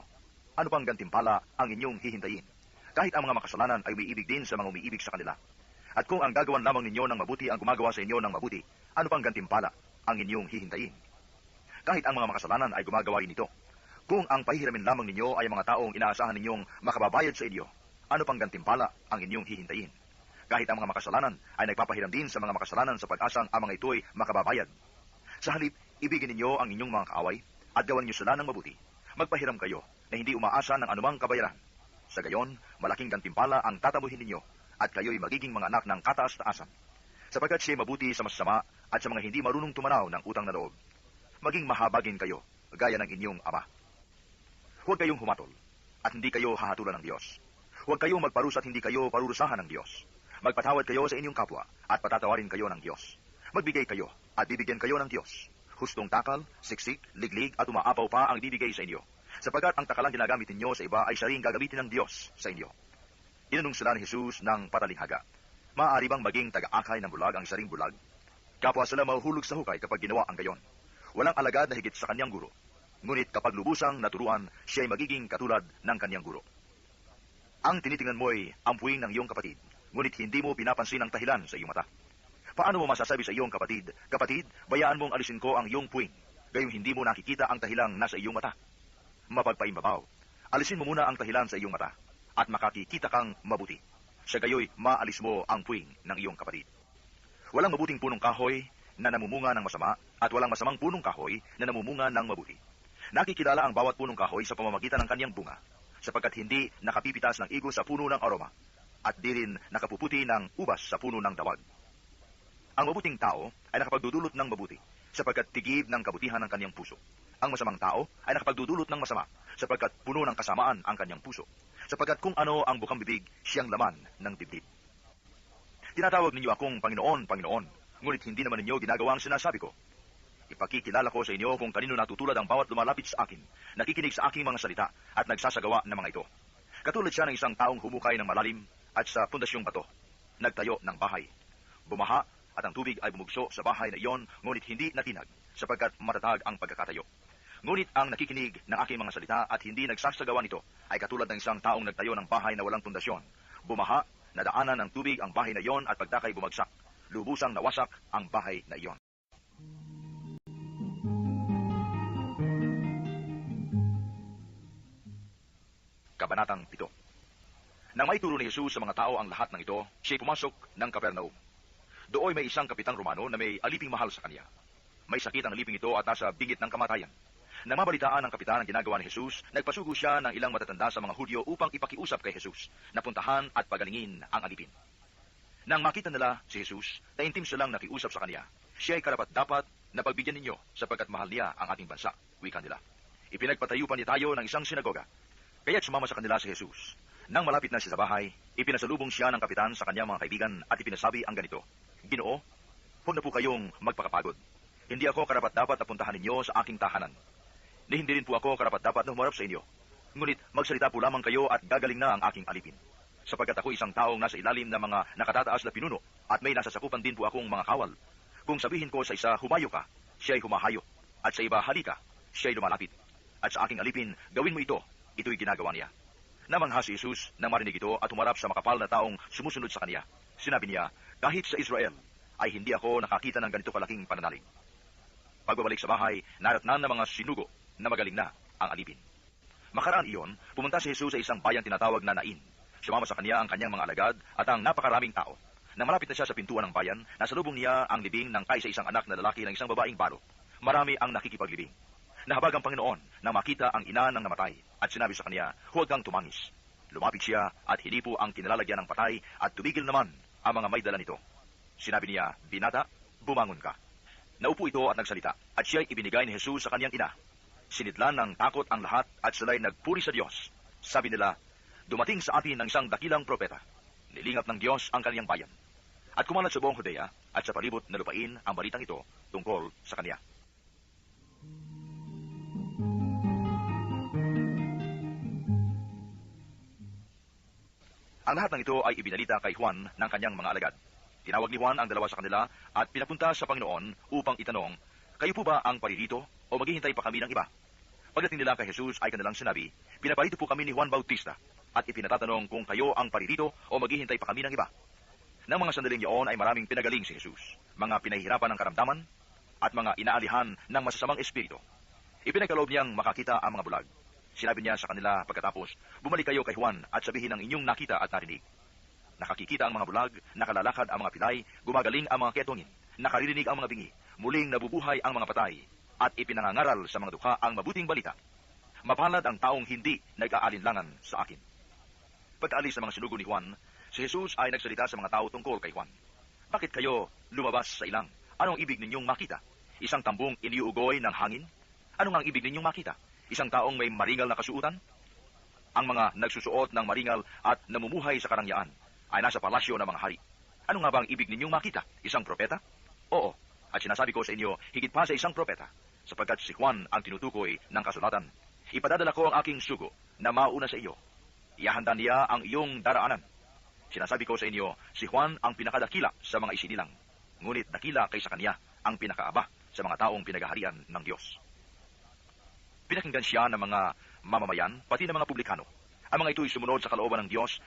ano pang gantimpala ang inyong hihintayin? Kahit ang mga makasalanan ay umiibig din sa mga umiibig sa kanila. At kung ang gagawan lamang ninyo ng mabuti ang gumagawa sa inyo ng mabuti, ano pang gantimpala ang inyong hihintayin? Kahit ang mga makasalanan ay gumagawa rin ito. Kung ang pahihiramin lamang ninyo ay ang mga taong inaasahan ninyong makababayad sa inyo, ano pang gantimpala ang inyong hihintayin? Kahit ang mga makasalanan ay nagpapahiram din sa mga makasalanan sa pag-asang ang mga ito'y makababayad. Sa halip, ibigin ninyo ang inyong mga kaaway at gawan niyo sila ng mabuti. Magpahiram kayo na hindi umaasa ng anumang kabayaran. Sa gayon, malaking gantimpala ang tatamuhin ninyo at kayo'y magiging mga anak ng kataas-taasan. Sapagkat siya'y mabuti sa masasama at sa mga hindi marunong tumanaw ng utang na loob. Maging mahabagin kayo, gaya ng inyong ama. Huwag kayong humatol at hindi kayo hahatulan ng Diyos. Huwag kayong magparusa at hindi kayo parurusahan ng Diyos. Magpatawad kayo sa inyong kapwa at patatawarin kayo ng Diyos. Magbigay kayo at bibigyan kayo ng Diyos. Hustong takal, siksik, liglig at umaapaw pa ang bibigay sa inyo. Sapagkat ang takalang ginagamit ninyo sa iba ay siya rin gagamitin ng Diyos sa inyo. Inanong sila ni Jesus ng patalinghaga. Maaari bang maging taga-akay ng bulag ang isa ring bulag? Kapwa sila mahuhulog sa hukay kapag ginawa ang gayon. Walang alagad na higit sa kanyang guro. Ngunit kapag lubusang naturuan, siya ay magiging katulad ng kanyang guro. Ang tinitingnan mo'y ampuing ng iyong kapatid, ngunit hindi mo pinapansin ang tahilan sa iyong mata. Paano mo masasabi sa iyong kapatid, kapatid, bayaan mong alisin ko ang iyong puwing, gayong hindi mo nakikita ang tahilang nasa iyong mata? Mapagpaimbabaw, alisin mo muna ang tahilan sa iyong mata, at makakikita kang mabuti. Sa gayoy, maalis mo ang puwing ng iyong kapatid. Walang mabuting punong kahoy na namumunga ng masama at walang masamang punong kahoy na namumunga ng mabuti. Nakikilala ang bawat punong kahoy sa pamamagitan ng kanyang bunga, sapagkat hindi nakapipitas ng igo sa puno ng aroma, at di rin nakapuputi ng ubas sa puno ng dawag. Ang mabuting tao ay nakapagdudulot ng mabuti, sapagkat tigib ng kabutihan ng kanyang puso. Ang masamang tao ay nakapagdudulot ng masama, sapagkat puno ng kasamaan ang kanyang puso. Sapagkat kung ano ang bukang bibig, siyang laman ng dibdib. Tinatawag ninyo akong Panginoon, Panginoon, ngunit hindi naman ninyo ginagawa ang sinasabi ko. Ipakikilala ko sa inyo kung kanino natutulad ang bawat lumalapit sa akin, nakikinig sa aking mga salita, at nagsasagawa ng mga ito. Katulad siya ng isang taong humukay ng malalim at sa pundasyong bato, nagtayo ng bahay. Bumaha at ang tubig ay bumugso sa bahay na iyon, ngunit hindi natinag, sapagkat matatag ang pagkakatayo. Ngunit ang nakikinig ng aking mga salita at hindi nagsasagawa nito ay katulad ng isang taong nagtayo ng bahay na walang pundasyon. Bumaha, nadaanan ng tubig ang bahay na iyon at pagdakay bumagsak. Lubusang nawasak ang bahay na iyon. Kabanatang 7. Nang maituro ni Jesus sa mga tao ang lahat ng ito, siya'y pumasok ng Capernaum. Dooy may isang kapitang Romano na may aliping mahal sa kanya. May sakit ang aliping ito at nasa bingit ng kamatayan. Nang mabalitaan ng kapitan ang ginagawa ni Jesus, nagpasugo siya ng ilang matatanda sa mga Hudyo upang ipakiusap kay Jesus, napuntahan at pagalingin ang alipin. Nang makita nila si Jesus, taintim silang nakiusap sa kanya. Siya ay karapat-dapat na pagbigyan ninyo sapagkat mahal niya ang ating bansa, wika nila. Ipinagpatayo pa niya tayo ng isang sinagoga. Kaya't sumama sa kanila si Jesus. Nang malapit na siya sa bahay, ipinasalubong siya ng kapitan sa kanyang mga kaibigan at ipinasabi ang ganito, Ginoo, huwag na po kayong magpakapagod. Hindi ako karapat-dapat na puntahan ninyo sa aking tahanan. Ni hindi rin po ako karapat-dapat na humarap sa inyo. Ngunit magsalita po lamang kayo at gagaling na ang aking alipin. Sapagkat ako isang taong nasa ilalim ng mga nakatataas na pinuno at may nasasakupan din po akong mga kawal. Kung sabihin ko sa isa, humayo ka, siya ay humahayo. At sa iba, halika, siya ay lumalapit. At sa aking alipin, gawin mo ito. Ito'y ginagawa niya. Namangha si Jesus nang marinig ito at humarap sa makapal na taong sumusunod sa kanya. Sinabi niya, kahit sa Israel ay hindi ako nakakita ng ganito kalaking pananalig. Pagbabalik sa bahay, naratnan ng mga sinugo na magaling na ang alipin. Makaraan iyon, pumunta si Jesus sa isang bayang tinatawag na Nain. Sumama sa kanya ang kanyang mga alagad at ang napakaraming tao. Nang malapit na siya sa pintuan ng bayan, nasalubong niya ang libing ng kaisa-isang anak na lalaki ng isang babaeng balo. Marami ang nakikipaglibing. Nahabag ang Panginoon na makita ang ina ng namatay at sinabi sa kanya, huwag kang tumangis. Lumapit siya at hinipo ang kinalalagyan ng patay at tumigil naman ang mga may dala nito. Sinabi niya, binata, bumangon ka. Naupo ito at nagsalita at siya'y ibinigay ni Jesus sa kanyang ina. Sinidlan ng takot ang lahat at sila'y nagpuri sa Diyos. Sabi nila, dumating sa atin ng isang dakilang propeta. Nilingap ng Diyos ang kanyang bayan. At kumalat sa buong Judea at sa palibot na lupain ang balitang ito tungkol sa kanya. Ang lahat ng ito ay ibinalita kay Juan ng kanyang mga alagad. Tinawag ni Juan ang dalawa sa kanila at pinapunta sa Panginoon upang itanong, kayo po ba ang paririto o maghihintay pa kami ng iba? Pagdating nila kay Jesus ay kanilang sinabi, pinaparito po kami ni Juan Bautista at ipinatatanong kung kayo ang paririto o maghihintay pa kami ng iba. Nang mga sandaling iyon ay maraming pinagaling si Jesus, mga pinahihirapan ng karamdaman at mga inaalihan ng masasamang espiritu. Ipinagkaloob niyang makakita ang mga bulag. Sinabi niya sa kanila pagkatapos, bumalik kayo kay Juan at sabihin ang inyong nakita at narinig. Nakakikita ang mga bulag, nakalalakad ang mga pilay, gumagaling ang mga ketongin, nakaririnig ang mga bingi, muling nabubuhay ang mga patay, at ipinangangaral sa mga dukha ang mabuting balita. Mapalad ang taong hindi nag-aalinlangan sa akin. Pagkaalis ng mga sinugo ni Juan, si Jesus ay nagsalita sa mga tao tungkol kay Juan. Bakit kayo lumabas sa ilang? Anong ibig ninyong makita? Isang tambong iniuugoy ng hangin? Anong ang ibig ninyong makita? Isang taong may maringal na kasuotan? Ang mga nagsusuot ng maringal at namumuhay sa karangyaan ay nasa palasyo ng mga hari. Ano nga ba ang ibig ninyong makita? Isang propeta? Oo, at sinasabi ko sa inyo, higit pa sa isang propeta, sapagkat si Juan ang tinutukoy ng kasulatan. Ipadadala ko ang aking sugo na mauna sa iyo. Iahanda niya ang iyong daraanan. Sinasabi ko sa inyo, si Juan ang pinakadakila sa mga isinilang, ngunit dakila kaysa kanya ang pinakaaba sa mga taong pinagaharian ng Diyos. Pinakinggan siya ng mga mamamayan, pati ng mga publikano. Ang mga ito'y sumunod sa kalooban ng Diyos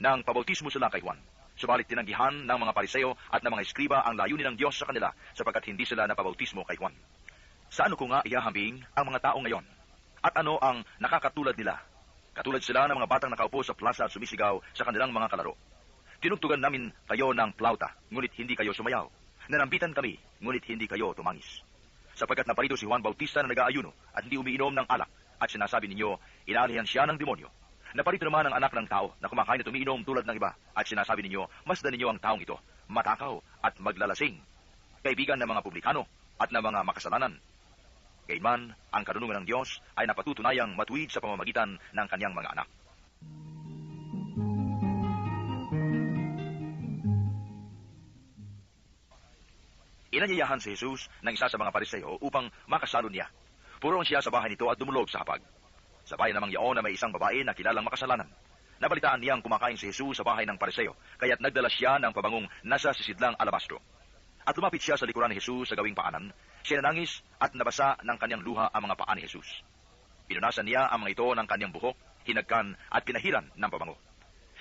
nang pabautismo sila kay Juan. Subalit tinanggihan ng mga pariseo at ng mga eskriba ang layunin ng Diyos sa kanila sapagkat hindi sila napabautismo kay Juan. Sa ano ko nga ihahambing ang mga tao ngayon? At ano ang nakakatulad nila? Katulad sila ng mga batang nakaupo sa plaza at sumisigaw sa kanilang mga kalaro. Tinugtugan namin kayo ng plauta, ngunit hindi kayo sumayaw. Nanambitan kami, ngunit hindi kayo tumangis. Sapagkat naparito si Juan Bautista na nag-aayuno at hindi umiinom ng alak, at sinasabi ninyo, inaalihan siya ng demonyo. Naparito naman ang anak ng tao na kumakain at umiinom tulad ng iba, at sinasabi ninyo, masdan ninyo ang taong ito, matakaw at maglalasing, kaibigan ng mga publikano at ng mga makasalanan. Gayunman, ang karunungan ng Diyos ay napatutunayang matuwid sa pamamagitan ng kanyang mga anak. Inanyayahan si Jesus ng isa sa mga pariseo upang makasalo niya. Puroon siya sa bahay nito at dumulog sa hapag. Sa bayan namang yaon na may isang babae na kilalang makasalanan. Nabalitaan niyang kumakain si Jesus sa bahay ng pariseo, kaya't nagdala siya ng pabangong nasa sisidlang alabastro. At lumapit siya sa likuran ni Jesus sa gawing paanan. Siya nanangis at nabasa ng kanyang luha ang mga paa ni Jesus. Pinunasan niya ang mga ito ng kanyang buhok, hinagkan at pinahiran ng pabango.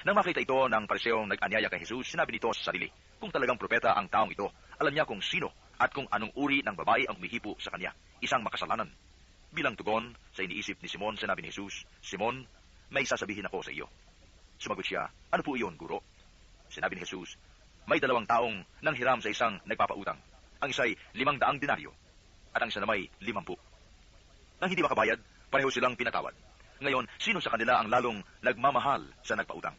Nang makita ito ng pariseong nag-anyaya kay Jesus, sinabi nito sa sarili, kung talagang propeta ang taong ito, alam niya kung sino at kung anong uri ng babae ang umihipo sa kanya, isang makasalanan. Bilang tugon sa iniisip ni Simon, sinabi ni Jesus, Simon, may sasabihin ako sa iyo. Sumagot siya, ano po iyon, guro? Sinabi ni Jesus, may 2 taong nanghiram sa isang nagpapautang. Ang isa'y 500 denaryo at ang isa namay 50. Nang hindi makabayad, pareho silang pinatawad. Ngayon, sino sa kanila ang lalong nagmamahal sa nagpautang?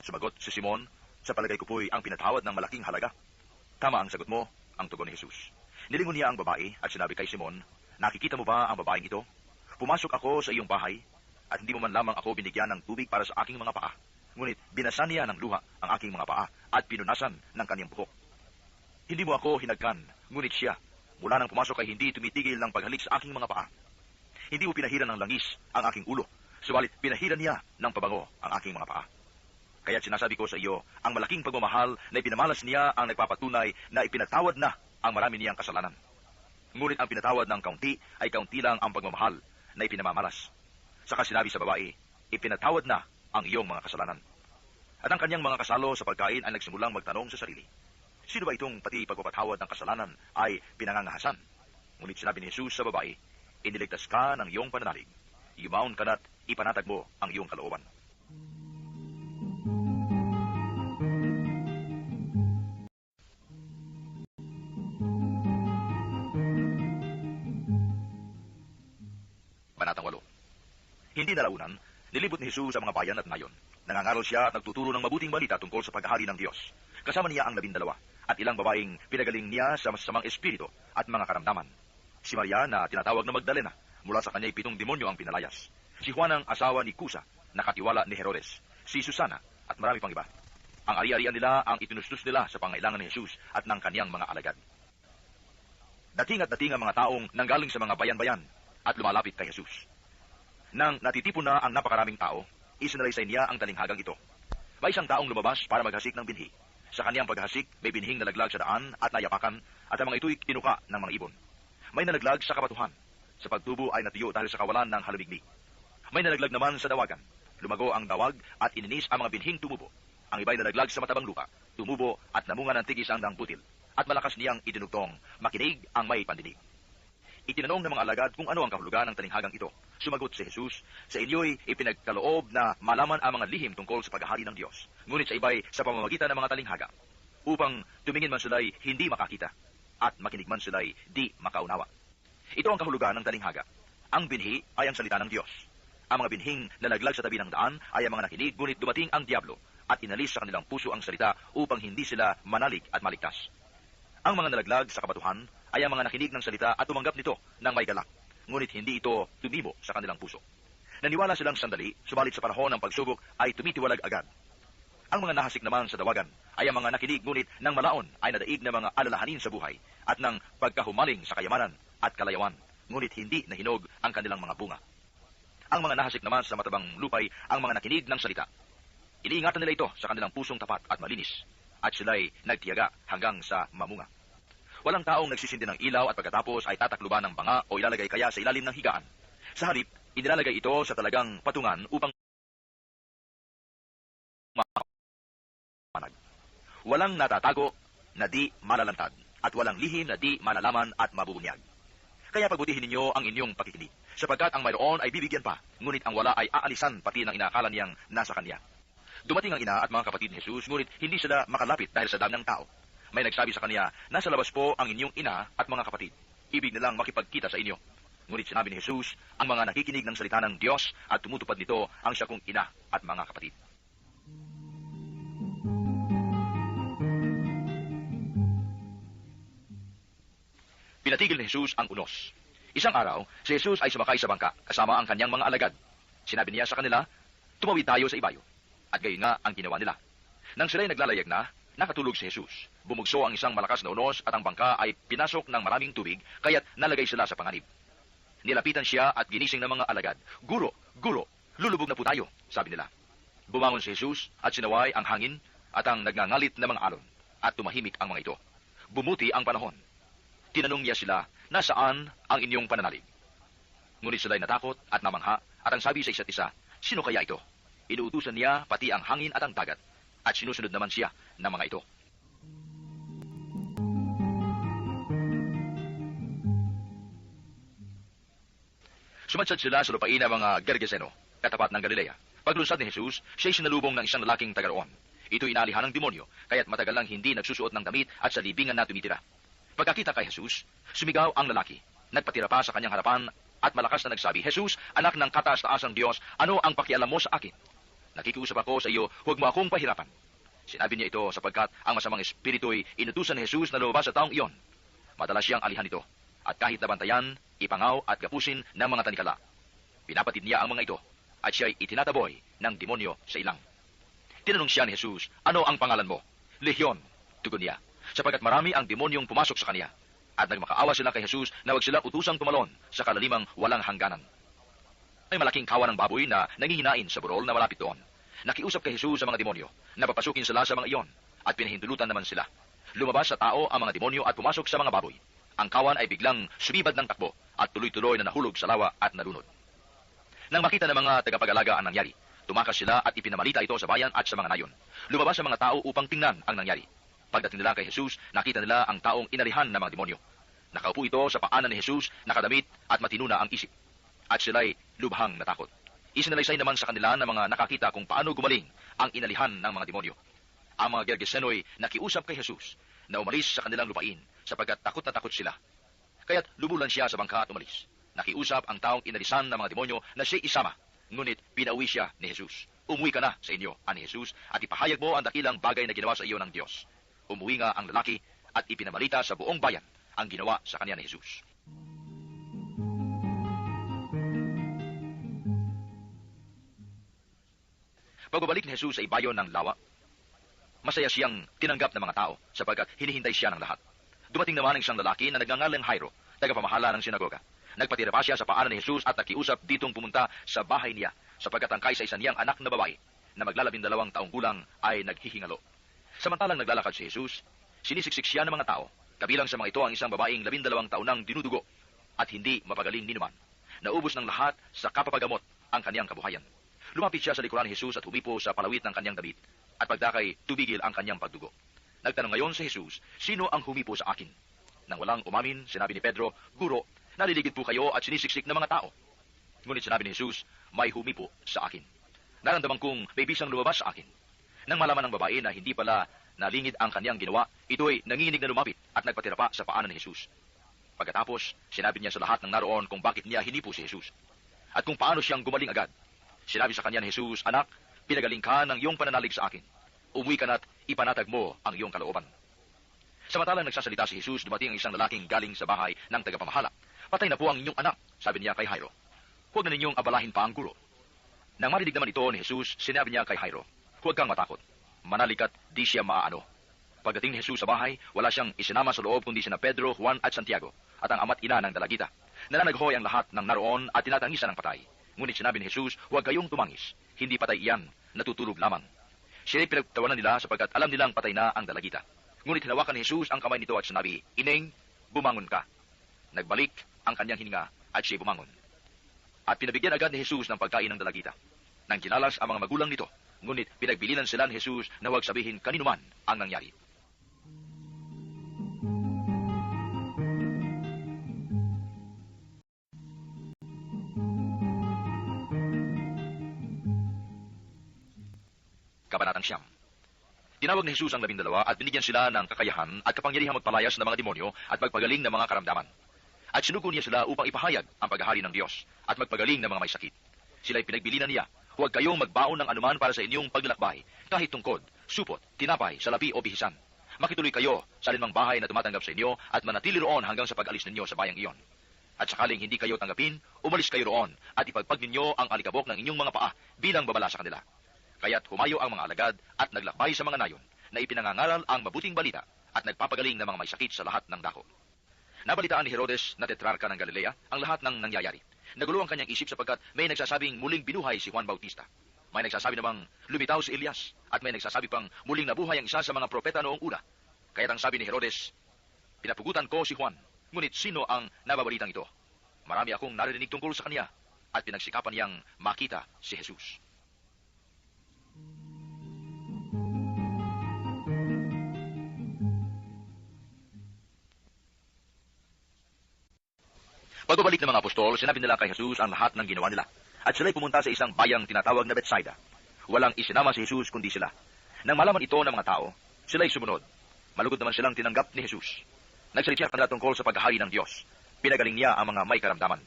Sumagot si Simon, sa palagay ko po'y ang pinatawad ng malaking halaga. Tama ang sagot mo, ang tugon ni Jesus. Nilingon niya ang babae at sinabi kay Simon, nakikita mo ba ang babaeng ito? Pumasok ako sa iyong bahay at hindi mo man lamang ako binigyan ng tubig para sa aking mga paa. Ngunit binasan niya ng luha ang aking mga paa at pinunasan ng kanyang buhok. Hindi mo ako hinagkan, ngunit siya, mula nang pumasok ay hindi tumitigil ng paghalik sa aking mga paa. Hindi mo pinahiran ng langis ang aking ulo, subalit pinahiran niya ng pabango ang aking mga paa. Kaya sinasabi ko sa iyo, ang malaking pagmamahal na ipinamalas niya ang nagpapatunay na ipinatawad na ang marami niyang kasalanan. Ngunit ang pinatawad ng kaunti ay kaunti lang ang pagmamahal na ipinamamalas. Saka sinabi sa babae, ipinatawad na ang iyong mga kasalanan. At ang kanyang mga kasalo sa pagkain ay nagsimulang magtanong sa sarili, sino ba itong pati pagpapatawad ng kasalanan ay pinangangahasan? Ngunit sinabi ni Jesus sa babae, iniligtas ka ng iyong pananalig. Yumaon ka na't ipanatag mo ang iyong kalooban. Banatang 8. Hindi nalaunan, nilibot ni Jesus sa mga bayan at nayon. Nangangaral siya at nagtuturo ng mabuting balita tungkol sa paghahari ng Diyos. Kasama niya ang 12 at ilang babaeng pinagaling niya sa masasamang espiritu at mga karamdaman. Si Maria na tinatawag na Magdalena, mula sa kanya'y 7 demonyo ang pinalayas. Si Juan ang asawa ni Cusa, nakatiwala ni Herodes. Si Susana at marami pang iba. Ang ari-arian nila ang itinustos nila sa pangailangan ni Jesus at ng kaniyang mga alagad. Dating at dating ang mga taong nanggaling sa mga bayan-bayan at lumalapit kay Jesus. Nang natitipon na ang napakaraming tao, isinalaysay niya ang talinghagang ito. May isang taong lumabas para maghasik ng binhi. Sa kaniyang paghasik, may binhing nalaglag sa daan at nayapakan at ang mga ito'y kinuka ng mga ibon. May nalaglag sa kabatuhan. Sa pagtubo ay natuyo dahil sa kawalan ng halumigmi. May nalaglag naman sa dawagan. Lumago ang dawag at ininis ang mga binhing tumubo. Ang iba'y nalaglag sa matabang lupa, tumubo at namunga ng tigis ang butil. At malakas niyang idinugtong, makinig ang may pandinig. Itinanong ng mga alagad kung ano ang kahulugan ng talinghagang ito. Sumagot si Jesus, sa inyo'y ipinagkaloob na malaman ang mga lihim tungkol sa paghahari ng Diyos. Ngunit sa iba'y sa pamamagitan ng mga talinghaga, upang tumingin man sila'y hindi makakita, at makinig man sila'y di makaunawa. Ito ang kahulugan ng talinghaga. Ang binhi ay ang salita ng Diyos. Ang mga binhing nalaglag sa tabi ng daan ay ang mga nakinig, ngunit dumating ang diablo at inalis sa kanilang puso ang salita upang hindi sila manalig at maligtas. Ang mga nalaglag sa kabatuhan ay ang mga nakinig ng salita at tumanggap nito ng may galak, ngunit hindi ito tumimo sa kanilang puso. Naniwala silang sandali, subalit sa panahon ng pagsubok ay tumitiwalag agad. Ang mga nahasik naman sa dawagan ay ang mga nakinig, ngunit ng malaon ay nadaig na mga alalahanin sa buhay at ng pagkahumaling sa kayamanan at kalayawan, ngunit hindi nahinog ang kanilang mga bunga. Ang mga nahasik naman sa matabang lupay ang mga nakinig ng salita. Iniingatan nila ito sa kanilang pusong tapat at malinis, at sila'y nagtiyaga hanggang sa mamunga. Walang taong nagsisindi ng ilaw at pagkatapos ay tatakluban ng banga o ilalagay kaya sa ilalim ng higaan. Sa halip, inilalagay ito sa talagang patungan upang mapanag. Walang natatago na di malalantad at walang lihim na di malalaman at mabubunyag. Kaya pagbutihin ninyo ang inyong pakikinig, sapagkat ang mayroon ay bibigyan pa, ngunit ang wala ay aalisan pati ng inaakala niyang nasa kanya. Dumating ang ina at mga kapatid ni Jesus, ngunit hindi sila makalapit dahil sa dami ng tao. May nagsabi sa kanya, nasa labas po ang inyong ina at mga kapatid. Ibig nilang makipagkita sa inyo. Ngunit sinabi ni Jesus, ang mga nakikinig ng salita ng Diyos at tumutupad nito ang siya kong ina at mga kapatid. Pinatigil ni Jesus ang unos. Isang araw, si Jesus ay sumakay sa bangka kasama ang kanyang mga alagad. Sinabi niya sa kanila, tumawid tayo sa ibayo. At gayon nga ang ginawa nila. Nang sila'y naglalayag na, nakatulog si Jesus. Bumugso ang isang malakas na unos at ang bangka ay pinasok ng maraming tubig, kaya't nalagay sila sa panganib. Nilapitan siya at ginising ng mga alagad. Guro, guro, lulubog na po tayo, sabi nila. Bumangon si Jesus at sinaway ang hangin at ang nagngangalit na mga alon at tumahimik ang mga ito. Bumuti ang panahon. Tinanong niya sila, nasaan ang inyong pananalig? Ngunit sila'y natakot at namangha at ang sabi sa isa't isa, sino kaya ito? Inuutusan niya pati ang hangin at ang dagat at sinusunod naman siya ng mga ito. Sumadsad sila sa lupain ng mga Gergeseno, katapat ng Galilea. Paglunsad ni Jesus, siya'y sinalubong ng isang lalaking taga-roon. Ito'y inalihan ng demonyo, kaya't matagal lang hindi nagsusuot ng damit at sa libingan na tumitira. Pagkakita kay Jesus, sumigaw ang lalaki. Nagpatira pa sa kanyang harapan at malakas na nagsabi, Jesus, anak ng kataas-taasang Diyos, ano ang pakialam mo sa akin? Nakikiusap ako sa iyo, huwag mo akong pahirapan. Sinabi niya ito sapagkat ang masamang espiritu'y inutusan ni Jesus na lumabas sa taong iyon. Madalas siyang alihan ito, at kahit nabantayan, ipangaw at gapusin ng mga tanikala. Pinapatid niya ang mga ito, at siya'y itinataboy ng demonyo sa ilang. Tinanong siya ni Jesus, ano ang pangalan mo? Lehion, tugon niya, sapagkat marami ang demonyong pumasok sa kanya. At nagmakaawa sila kay Jesus na huwag silang utusang tumalon sa kalalimang walang hangganan. May malaking kawan ng baboy na nangihinain sa burol na malapit doon. Nakiusap kay Jesus sa mga demonyo, napapasukin sila sa mga iyon, at pinahintulutan naman sila. Lumabas sa tao ang mga demonyo at pumasok sa mga baboy. Ang kawan ay biglang sumibad ng takbo at tuloy-tuloy na nahulog sa lawa at nalunod. Nang makita ng mga tagapag-alaga ang nangyari, tumakas sila at ipinamalita ito sa bayan at sa mga nayon. Lumabas ang mga tao upang tingnan ang nangyari. Pagdating nila kay Jesus, nakita nila ang taong inalihan ng mga demonyo. Nakaupo ito sa paanan ni Jesus, nakadamit at matinuna ang isip. At sila'y lubhang natakot. Isinalaysay naman sa kanila ng mga nakakita kung paano gumaling ang inalihan ng mga demonyo. Ang mga Gergeseno'y nakiusap kay Jesus na umalis sa kanilang lupain sapagkat takot na takot sila. Kaya't lumulan siya sa bangka at umalis. Nakiusap ang taong inalisan ng mga demonyo na siya isama, ngunit pinauwi siya ni Jesus. Umuwi ka na sa inyo, ani Jesus, at ipahayag mo ang dakilang bagay na ginawa sa iyo ng Diyos. Umuwi nga ang lalaki at ipinamalita sa buong bayan ang ginawa sa kanya ni Jesus. Pagbabalik ni Jesus sa ibayo ng lawa, masaya siyang tinanggap ng mga tao sapagkat hinihintay siya ng lahat. Dumating naman ang isang lalaki na nagngangalang Jairo, tagapamahala ng sinagoga. Nagpatira pa siya sa paanan ni Jesus at nakiusap ditong pumunta sa bahay niya sapagkat ang kaisa-isa niyang anak na babae na maglalabindalawang taong gulang ay naghihingalo. Samantalang naglalakad si Jesus, sinisiksik siya ng mga tao. Kabilang sa mga ito ang isang babaeng 12 taon nang dinudugo at hindi mapagaling ni naman. Naubos ng lahat sa kapapagamot ang kaniyang kabuhayan. Lumapit siya sa likuran ni Jesus at humipo sa palawit ng kanyang damit at pagdakay tubigil ang kanyang pagdugo. Nagtanong ngayon si Jesus, sino ang humipo sa akin? Nang walang umamin, sinabi ni Pedro, Guro, naliligid po kayo at sinisiksik ng mga tao. Ngunit sinabi ni Jesus, may humipo sa akin. Naramdaman kong may bisang lumabas sa akin. Nang malaman ng babae na hindi pala nalingid ang kanyang ginawa, ito'y nanginginig na lumapit at nagpatira pa sa paanan ni Jesus. Pagkatapos, sinabi niya sa lahat ng naroon kung bakit niya hinipo si Jesus at kung paano siyang gumaling agad. Sinabi sa kanya ni Jesus, Anak, pinagaling ka ng iyong pananalig sa akin. Umuwi ka na't ipanatag mo ang iyong kalooban. Samantalang nagsasalita si Jesus, dumating ang isang lalaking galing sa bahay ng tagapamahala. Patay na po ang inyong anak, sabi niya kay Jairo. Huwag na ninyong abalahin pa ang guro. Nang marinig naman ito ni Jesus, sinabi niya kay Jairo, Huwag kang matakot. Manalikat, di siya maaano. Pagdating ni Jesus sa bahay, wala siyang isinama sa loob kundi sina Pedro, Juan at Santiago at ang ama't ina ng dalagita. Nananaghoy ang lahat ng naroon at tinatangisan ng patay. Ngunit sinabi ni Jesus, huwag kayong tumangis. Hindi patay iyan, natutulog lamang. Siya'y pinagtawanan nila sapagkat alam nilang patay na ang dalagita. Ngunit hinawakan ni Jesus ang kamay nito at sinabi, Ineng, bumangon ka. Nagbalik ang kanyang hininga at siya'y bumangon. At pinabigyan agad ni Jesus ng pagkain ng dalagita. Nang kinalas ang mga magulang nito, ngunit pinagbilinan sila ni Jesus na huwag sabihin kanino man ang nangyari. Kabanatang 9. Tinawag ni Jesus ang 12 at binigyan sila ng kakayahan at kapangyarihang magpalayas ng mga demonyo at magpagaling ng mga karamdaman. At sinugo niya sila upang ipahayag ang paghahari ng Diyos at magpagaling ng mga may sakit. Sila'y pinagbilinan niya, huwag kayong magbaon ng anuman para sa inyong paglalakbay, kahit tungkod, supot, tinapay, salapi o bihisan. Makituloy kayo sa alinmang bahay na tumatanggap sa inyo at manatili roon hanggang sa pag-alis ninyo sa bayang iyon. At sakaling hindi kayo tanggapin, umalis kayo roon at ipagpag ninyo ang alikabok ng inyong mga paa bilang babala sa kanila. Kaya't humayo ang mga alagad at naglakbay sa mga nayon na ipinangangaral ang mabuting balita at nagpapagaling ng mga may sakit sa lahat ng dako. Nabalitaan ni Herodes na tetrarka ng Galilea ang lahat ng nangyayari. Nagulo ang kanyang isip sapagkat may nagsasabing muling binuhay si Juan Bautista. May nagsasabi namang lumitaw si Elias at may nagsasabi pang muling nabuhay ang isa sa mga propeta noong una. Kaya't ang sabi ni Herodes, pinapugutan ko si Juan, ngunit sino ang nababalitang ito? Marami akong narinig tungkol sa kanya at pinagsikapan niyang makita si Jesus. Pagbabalik ng mga apostol, sinabi nila kay Jesus ang lahat ng ginawa nila. At sila'y pumunta sa isang bayang tinatawag na Bethsaida. Walang isinama si Jesus kundi sila. Nang malaman ito ng mga tao, sila'y sumunod. Malugod naman silang tinanggap ni Jesus. Nagsalita kanila tungkol sa paghahari ng Diyos. Pinagaling niya ang mga may karamdaman.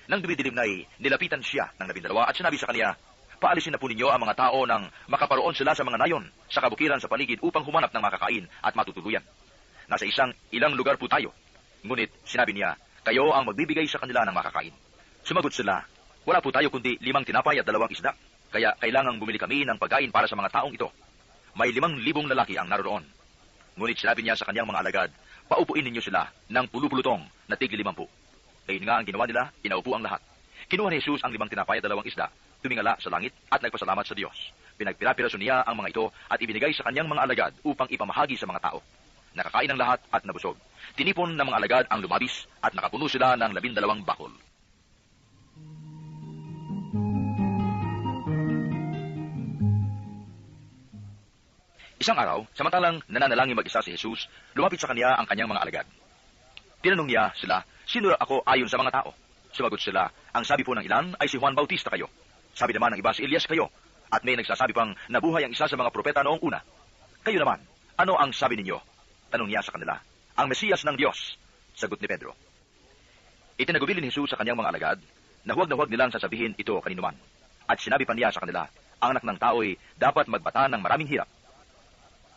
Nang dumidilim na'y nilapitan siya ng 12 at sinabi sa kanya, paalisin na po ninyo ang mga tao nang makaparoon sila sa mga nayon, sa kabukiran sa paligid upang humanap ng makakain at matutuluyan. Nasa ilang lugar po tayo. Ngunit sinabi niya, kayo ang magbibigay sa kanila ng makakain. Sumagot sila, wala po tayo kundi 5 tinapay at 2 isda, kaya kailangang bumili kami ng pagkain para sa mga taong ito. May 5,000 lalaki ang naroon. Ngunit sinabi niya sa kanyang mga alagad, paupuin ninyo sila ng pulupulutong na tigli 50. Ayun nga ang ginawa nila, pinaupo ang lahat. Kinuha ni Jesus ang 5 tinapay at 2 isda, tumingala sa langit at nagpasalamat sa Diyos. Pinagpirapiraso niya ang mga ito at ibinigay sa kanyang mga alagad upang ipamahagi sa mga tao. Nakakain ang lahat at nabusog. Tinipon ng mga alagad ang lumabis at nakapuno sila ng 12 bakol. Isang araw, samantalang nananalangin mag-isa si Jesus, lumapit sa kanya ang kanyang mga alagad. Tinanong niya sila, sino ako ayon sa mga tao? Sumagot sila, ang sabi po ng ilan ay si Juan Bautista kayo. Sabi naman ng iba si Elias kayo. At may nagsasabi pang nabuhay ang isa sa mga propeta noong una. Kayo naman, ano ang sabi ninyo? Tanong niya sa kanila, ang Mesiyas ng Diyos, sagot ni Pedro. Itinagubilin ni Jesus sa kanyang mga alagad na huwag nilang sasabihin ito kaninuman. At sinabi pa niya sa kanila, ang anak ng tao'y dapat magbata ng maraming hirap.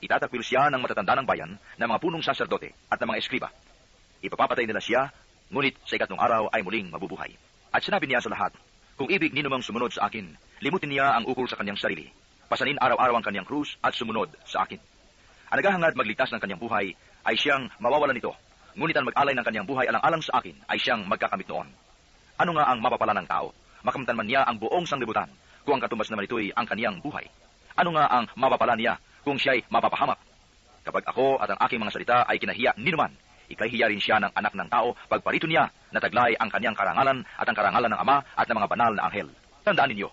Itatakwil siya ng matatanda ng bayan, ng mga punong saserdote at ng mga eskriba. Ipapapatay nila siya, ngunit sa 3 araw ay muling mabubuhay. At sinabi niya sa lahat, kung ibig ninumang sumunod sa akin, limutin niya ang ukol sa kanyang sarili. Pasanin araw-araw ang kanyang krus at sumunod sa akin. Ang naghahangad magligtas ng kanyang buhay ay siyang mawawalan nito. Ngunit ang mag-alay ng kanyang buhay alang-alang sa akin ay siyang magkakamit noon. Ano nga ang mapapala ng tao? Makamtan man niya ang buong sanglibutan, kung ang katumbas naman ito'y ang kaniyang buhay. Ano nga ang mapapala niya kung siya'y mapapahamak? Kapag ako at ang aking mga salita ay kinahiya ninuman, ikahihiya rin siya ng anak ng tao pagparito niya na taglay ang kaniyang karangalan at ang karangalan ng Ama at ng mga banal na anghel. Tandaan ninyo,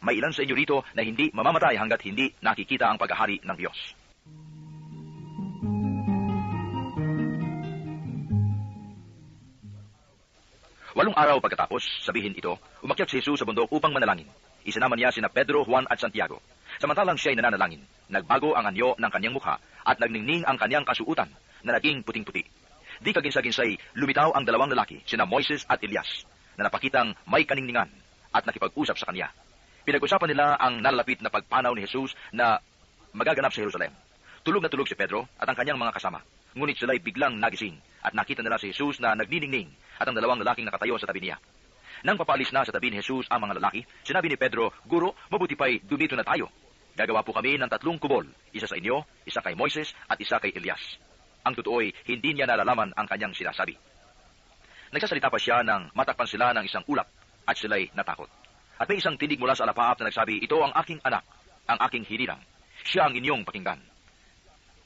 may ilan sa inyo rito na hindi mamamatay hanggat hindi nakikita ang paghahari ng Diyos. Walong araw pagkatapos, sabihin ito, umakyat si Jesus sa bundok upang manalangin. Isinama niya sina Pedro, Juan at Santiago. Samantalang siya'y nananalangin, nagbago ang anyo ng kanyang mukha at nagningning ang kanyang kasuutan na naging puting-puti. Di kaginsa-ginsay lumitaw ang 2 lalaki, sina Moises at Elias, na napakitang may kaningningan at nakipag-usap sa kanya. Pinag-usapan nila ang nalalapit na pagpanaw ni Jesus na magaganap sa Jerusalem. Tulog na tulog si Pedro at ang kanyang mga kasama. Ngunit sila'y biglang nagising at nakita nila si Jesus na nagniningning at ang 2 lalaking nakatayo sa tabi niya. Nang papaalis na sa tabi ni Jesus ang mga lalaki, sinabi ni Pedro, Guro, mabuti pa'y dumito na tayo. Gagawa po kami ng 3 kubol, isa sa inyo, isa kay Moises at isa kay Elias. Ang totoo'y hindi niya nalalaman ang kanyang sinasabi. Nagsasalita pa siya nang matakpan sila ng isang ulap at sila'y natakot. At may isang tinig mula sa alapaap na nagsabi, ito ang aking anak, ang aking hinirang. Siya ang inyong pakinggan.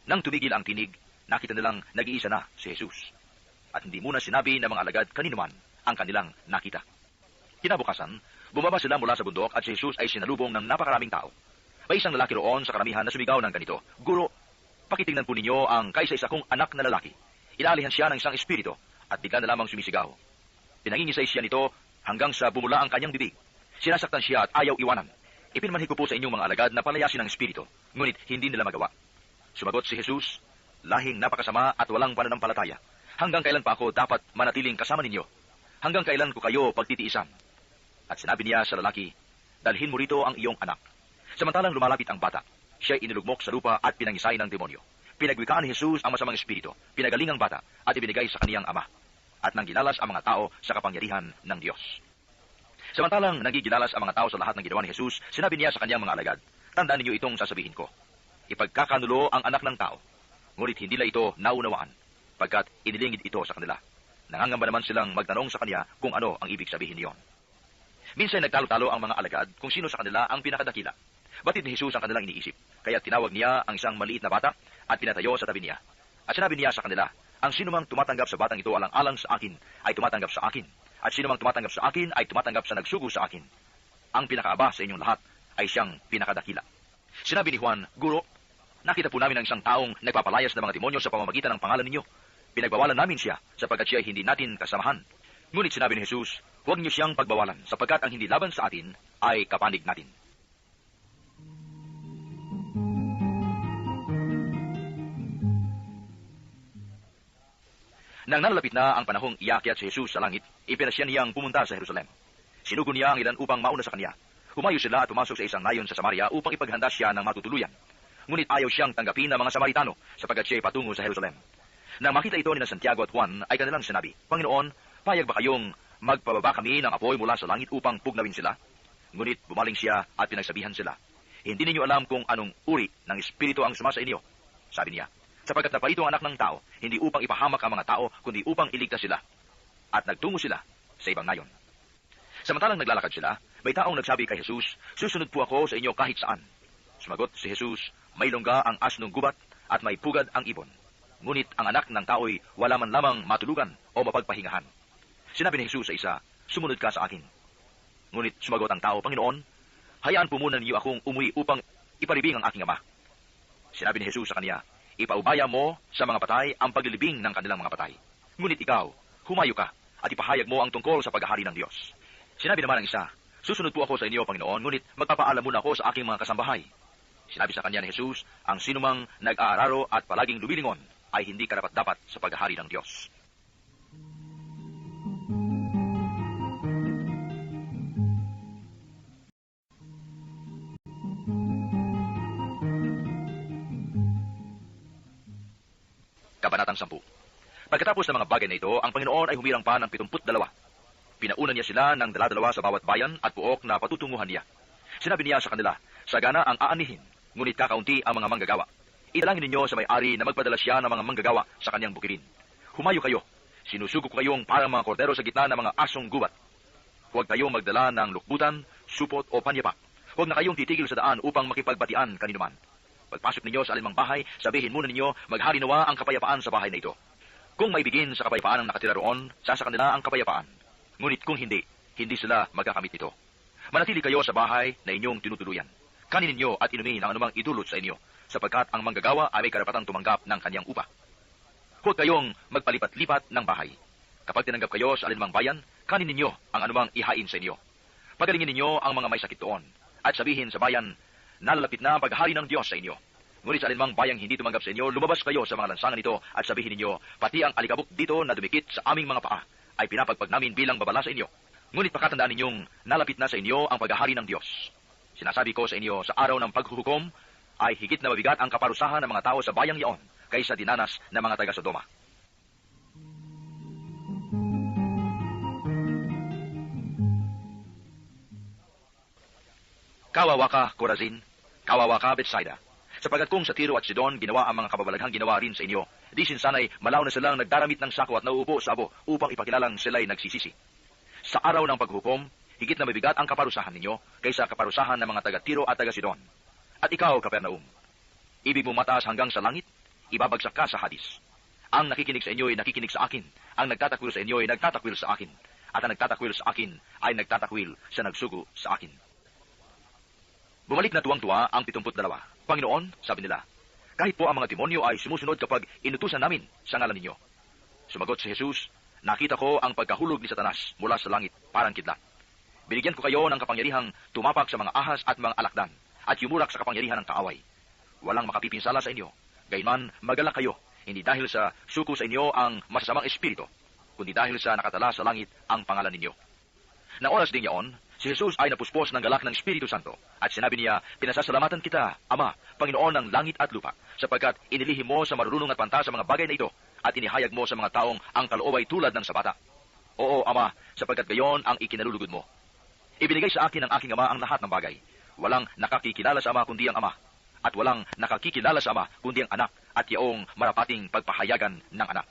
Nang tumigil ang tinig, nakita nilang nag-iisa na si Jesus. At hindi muna sinabi ng mga alagad kaninuman ang kanilang nakita. Kinabukasan, bumaba sila mula sa bundok at si Jesus ay sinalubong ng napakaraming tao. May isang lalaki roon sa karamihan na sumigaw ng ganito, Guro, pakitingnan po ninyo ang kaisa-isa kong anak na lalaki. Inaalihan siya ng isang espiritu at bigla na lamang sumisigaw. Pinangingisay siya nito hanggang sa bumula ang kanyang bibig. Sinasaktan siya at ayaw iwanan. Ipinmanhid ko po sa inyong mga alagad na palayasin ng espiritu, ngunit hindi nila magawa. Sumagot si Jesus, lahing napakasama at walang pananampalataya. Hanggang kailan pa ako dapat manatiling kasama ninyo? Hanggang kailan ko kayo pagtitiisan? At sinabi niya sa lalaki, dalhin mo rito ang iyong anak. Samantalang lumalapit ang bata, siya'y inilugmok sa lupa at pinangisay ng demonyo. Pinagwikaan ni Jesus ang masamang espiritu, pinagaling ang bata at ibinigay sa kaniyang ama. At nangginalas ang mga tao sa kapangyarihan ng Diyos. Samantalang nanggiginalas ang mga tao sa lahat ng ginawa ni Jesus, sinabi niya sa kaniyang mga alagad, tandaan ninyo itong sasabihin ko. Ipagkakanulo ang anak ng tao, ngunit hindi nila ito naunawaan, pagkat inilingid ito sa kanila. Nangangamba naman silang magtanong sa kanya kung ano ang ibig sabihin niyon. Minsan nagtalo-talo ang mga alagad kung sino sa kanila ang pinakadakila. Batid ni Jesus ang kanilang iniisip, kaya tinawag niya ang isang maliit na bata at pinatayo sa tabi niya. At sinabi niya sa kanila, ang sinumang tumatanggap sa batang ito alang-alang sa akin ay tumatanggap sa akin, at sinumang tumatanggap sa akin ay tumatanggap sa nagsugo sa akin. Ang pinakaaba sa inyong lahat ay siyang pinakadakila. Sinabi ni Juan, Guro, nakita po namin ang isang taong nagpapalayas ng mga demonyo sa pamamagitan ng pangalan ninyo. Pinagbawalan namin siya sapagkat siya ay hindi natin kasamahan. Ngunit sinabi ni Jesus, huwag niyo siyang pagbawalan sapagkat ang hindi laban sa atin ay kapanig natin. Nang nalalapit na ang panahong iakyat si Jesus sa langit, ipinasya niyang pumunta sa Jerusalem. Sinugo niya ang ilan upang mauna sa kanya. Humayo sila at pumasok sa isang nayon sa Samaria upang ipaghanda siya ng matutuluyan. Ngunit ayaw siyang tanggapin ng mga Samaritano sapagkat siya ay patungo sa Jerusalem. Nang makita ito ni Santiago at Juan, ay kanilang sinabi, Panginoon, payag ba kayong magpababa kami ng apoy mula sa langit upang pugnawin sila? Ngunit bumaling siya at pinagsabihan sila, hindi ninyo alam kung anong uri ng espiritu ang sumasa inyo. Sabi niya, sapagkat naparito ang anak ng tao, hindi upang ipahamak ang mga tao, kundi upang iligtas sila. At nagtungo sila sa ibang nayon. Samantalang naglalakad sila, may taong nagsabi kay Jesus, susunod po ako sa inyo kahit saan. Sumagot si Jesus, may longga ang asnong gubat at may pugad ang ibon. Ngunit ang anak ng tao'y wala man lamang matulugan o mapagpahingahan. Sinabi ni Jesus sa isa, sumunod ka sa akin. Ngunit sumagot ang tao, Panginoon, hayaan po muna niyo akong umuwi upang iparibing ang aking ama. Sinabi ni Jesus sa kanya, ipaubaya mo sa mga patay ang paglilibing ng kanilang mga patay. Ngunit ikaw, humayo ka at ipahayag mo ang tungkol sa paghahari ng Diyos. Sinabi naman ng isa, susunod po ako sa inyo, Panginoon, ngunit magpapaalam muna ako sa aking mga kasambahay. Sinabi sa kanya ni Jesus, ang sinumang nag-aararo at palaging lumilingon ay hindi karapat-dapat sa paghahari ng Diyos. Kabanatang 10. Pagkatapos ng mga bagay na ito, ang Panginoon ay humirang pa ng 72. Pinauna niya sila ng dala-dalawa sa bawat bayan at buok na patutunguhan niya. Sinabi niya sa kanila, sagana ang aanihin, ngunit kakaunti ang mga manggagawa. Italangin ninyo sa may-ari na magpadala siya ng mga manggagawa sa kanyang bukidin. Humayo kayo, sinusugo ko kayong parang mga kordero sa gitna ng mga asong gubat. Huwag kayong magdala ng lukbutan, supot o panyapak. Huwag na kayong titigil sa daan upang makipagbatian kaninuman. Pagpasok ninyo sa alinmang bahay, sabihin muna ninyo, maghari nawa ang kapayapaan sa bahay na ito. Kung maibigin sa kapayapaan ang nakatira roon, sa kanila ang kapayapaan. Ngunit kung hindi, hindi sila magkakamit nito. Manatili kayo sa bahay na inyong tinutuluyan. Kanin ninyo at inumin ang anumang idulot sa inyo, sapagkat ang manggagawa ay may karapatang tumanggap ng kanyang upa. Huwag kayong magpalipat-lipat ng bahay. Kapag tinanggap kayo sa alinmang bayan, kanin ninyo ang anumang ihain sa inyo. Pagalingin ninyo ang mga may sakit doon, at sabihin sa bayan, nalalapit na ang paghari ng Diyos sa inyo. Ngunit sa alinmang bayang hindi tumanggap sa inyo, lumabas kayo sa mga lansangan nito at sabihin ninyo, pati ang alikabok dito na dumikit sa aming mga paa ay pinapagpag namin bilang babala sa inyo. Ngunit pakatandaan ninyong nalapit na sa inyo ang paghahari ng Diyos. Sinasabi ko sa inyo, sa araw ng paghuhukom ay higit na mabigat ang kaparusahan ng mga tao sa bayang iyon kaysa dinanas ng mga taga-Sodoma. Kawawa ka, Corazin. Kawawa ka, Bethsaida. Sapagkat kung sa Tiro at Sidon ginawa ang mga kababalaghang ginawa rin sa inyo, di sinsanay malaw na silang nagdaramit ng sako at nauupo sa abo upang ipakilalang sila'y nagsisisi. Sa araw ng paghukom, higit na mabigat ang kaparusahan ninyo kaysa kaparusahan ng mga taga-Tiro at taga-Sidon. At ikaw, Capernaum, ibig mo mataas hanggang sa langit, ibabagsak ka sa hadis. Ang nakikinig sa inyo ay nakikinig sa akin, ang nagtatakwil sa inyo ay nagtatakwil sa akin, at ang nagtatakwil sa akin ay nagtatakwil sa nagsugo sa akin. Bumalik na tuwang-tuwa ang 72. Panginoon, sabi nila, kahit po ang mga demonyo ay sumusunod kapag inutusan namin sa ngalan ninyo. Sumagot si Jesus, nakita ko ang pagkahulog ni Satanas mula sa langit parang kidlat. Binigyan ko kayo ng kapangyarihang tumapak sa mga ahas at mga alakdan at yumurak sa kapangyarihan ng kaaway. Walang makapipinsala sa inyo, Gayunman, magalak kayo, hindi dahil sa suko sa inyo ang masasamang espiritu, kundi dahil sa nakatala sa langit ang pangalan ninyo. Na oras ding yaon, si Jesus ay napuspos ng galak ng Espiritu Santo, at sinabi niya, "Pinasasalamatan kita, Ama, Panginoon ng langit at lupa, sapagkat inilihim mo sa marurunong at panta sa mga bagay na ito, at inihayag mo sa mga taong ang kaloob ay tulad ng sa bata. Oo, Ama, sapagkat gayon ang ikinalulugod mo. Ibinigay sa akin ng aking Ama ang lahat ng bagay. Walang nakakikilala sa Ama kundi ang Ama, at walang nakakikilala sa Ama kundi ang Anak, at yaong marapating pagpahayagan ng Anak."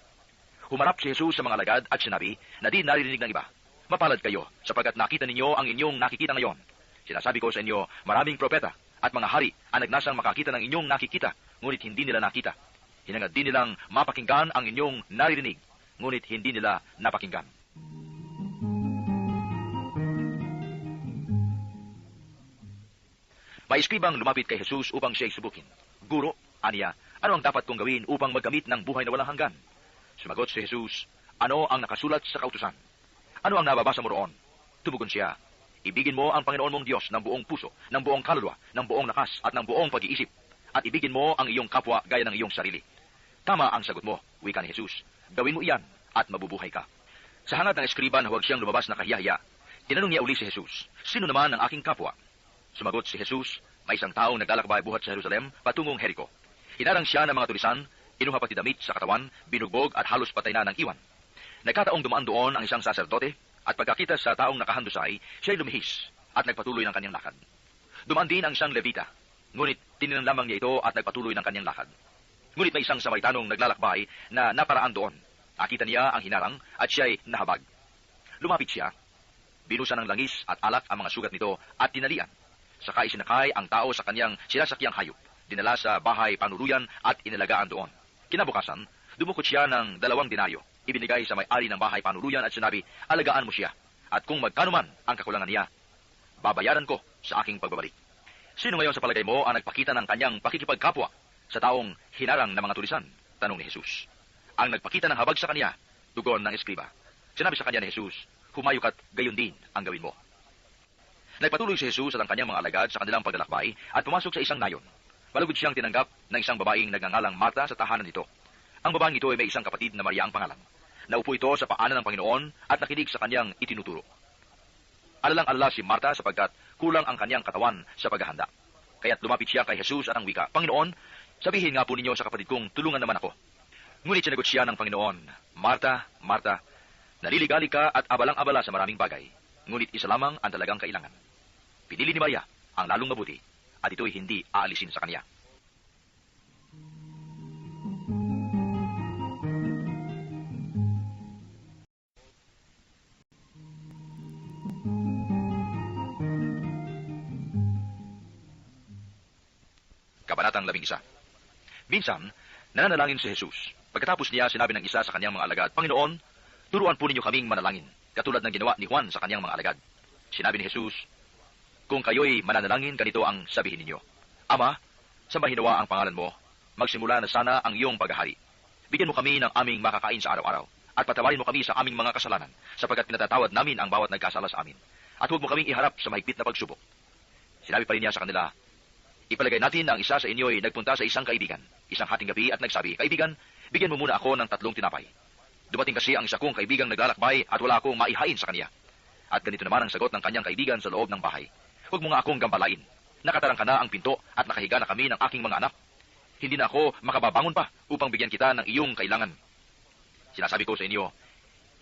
Humarap si Jesus sa mga alagad at sinabi na di naririnig ng iba, "Mapalad kayo, sapagkat nakita ninyo ang inyong nakikita ngayon. Sinasabi ko sa inyo, maraming propeta at mga hari ang nagnasang makakita ng inyong nakikita, ngunit hindi nila nakita. Hinangad din nilang mapakinggan ang inyong naririnig, ngunit hindi nila napakinggan." May eskribang lumapit kay Jesus upang siya'y subukin. "Guro," aniya, "ano ang dapat kong gawin upang magkamit ng buhay na walang hanggan?" Sumagot si Jesus, "Ano ang nakasulat sa kautusan? Ano ang nababasa mo roon?" Tumugon siya, "Ibigin mo ang Panginoon mong Diyos ng buong puso, ng buong kaluluwa, ng buong lakas, at ng buong pag-iisip, at ibigin mo ang iyong kapwa gaya ng iyong sarili." "Tama ang sagot mo," wika ni Jesus. "Gawin mo iyan, at mabubuhay ka." Sa hangad ng eskriba na huwag siyang lumabas na kahiyahiya, tinanong niya uli si Jesus, "Sino naman ang aking kapwa?" Sumagot si Jesus, "May isang taong naglalakbay buhat sa Jerusalem patungong Jericho. Hinarang siya ng mga tulisan, inuha pati damit sa katawan, binugbog at halos patay na ng iwan. Nagkataong dumaan doon ang isang saserdote, at pagkakita sa taong nakahandusay, siya'y lumihis at nagpatuloy ng kanyang lakad. Dumaan din ang isang Levita, ngunit tininan lamang niya ito at nagpatuloy ng kanyang lakad. Ngunit may isang Samaritanong naglalakbay na naparaan doon. Nakita niya ang hinarang at siya'y nahabag. Lumapit siya, binusa ng langis at alak ang mga sugat nito at tinalian. Saka isinakay ang tao sa kanyang sinasakyang hayop, dinala sa bahay panuluyan at inalagaan doon. Kinabukasan, dumukot siya ng 2 denaryo, ibinigay sa may-ari ng bahay panuluyan at sinabi, "Alagaan mo siya, at kung magkano man ang kakulangan niya, babayaran ko sa aking pagbabalik." Sino ngayon sa palagay mo ang nagpakita ng kanyang pakikipagkapwa sa taong hinarang ng mga tulisan? Tanong ni Jesus. Ang nagpakita ng habag sa kanya, tugon ng eskriba. Sinabi sa kanya ni Jesus, "Humayok at gayon din ang gawin mo." Nagpatuloy si Jesus at ang kanyang mga alagad sa kanilang paglalakbay at pumasok sa isang nayon. Malugod siyang tinanggap ng isang babaeng nagngangalang Marta sa tahanan nito. Ang babaeng ito ay may isang kapatid na Maria ang pangalan. Naupo ito sa paanan ng Panginoon at nakinig sa kanyang itinuturo. Alalang-alala si Marta sapagkat kulang ang kanyang katawan sa paghahanda. Kaya't lumapit siya kay Jesus at ang wika, "Panginoon, sabihin nga po ninyo sa kapatid kong tulungan naman ako." Ngunit sinagot siya ng Panginoon, "Marta, Marta, naliligali ka at abalang-abala sa maraming bagay, ngunit isa lamang ang talagang kailangan. Pinili ni Maria ang lalong mabuti, at ito'y hindi aalisin sa kanya." Kabanatang 11. Minsan, nananalangin si Jesus. Pagkatapos niya, sinabi ng isa sa kanyang mga alagad, "Panginoon, turuan po ninyo kaming manalangin, katulad ng ginawa ni Juan sa kanyang mga alagad." Sinabi ni Jesus, "Kung kayo'y mananalangin, ganito ang sabihin ninyo, Ama, sambahin nawa ang pangalan mo, magsimula na sana ang iyong paghahari. Bigyan mo kami ng aming makakain sa araw-araw, at patawarin mo kami sa aming mga kasalanan, sapagkat pinatatawad namin ang bawat nagkasala sa amin. At huwag mo kaming iharap sa mahigpit na pagsubok." Sinabi pa rin niya sa kanila, "Ipalagay natin na ang isa sa inyo ay nagpunta sa isang kaibigan, isang hating gabi at nagsabi, 'Kaibigan, bigyan mo muna ako ng 3 tinapay. Dumating kasi ang isa kong kaibigang naglalakbay at wala akong maihain sa kanya.' At ganito naman ang sagot ng kanyang kaibigan sa loob ng bahay, 'Huwag mo nga akong gambalain. Nakatarang ka na ang pinto at nakahiga na kami ng aking mga anak. Hindi na ako makababangon pa upang bigyan kita ng iyong kailangan.' Sinasabi ko sa inyo,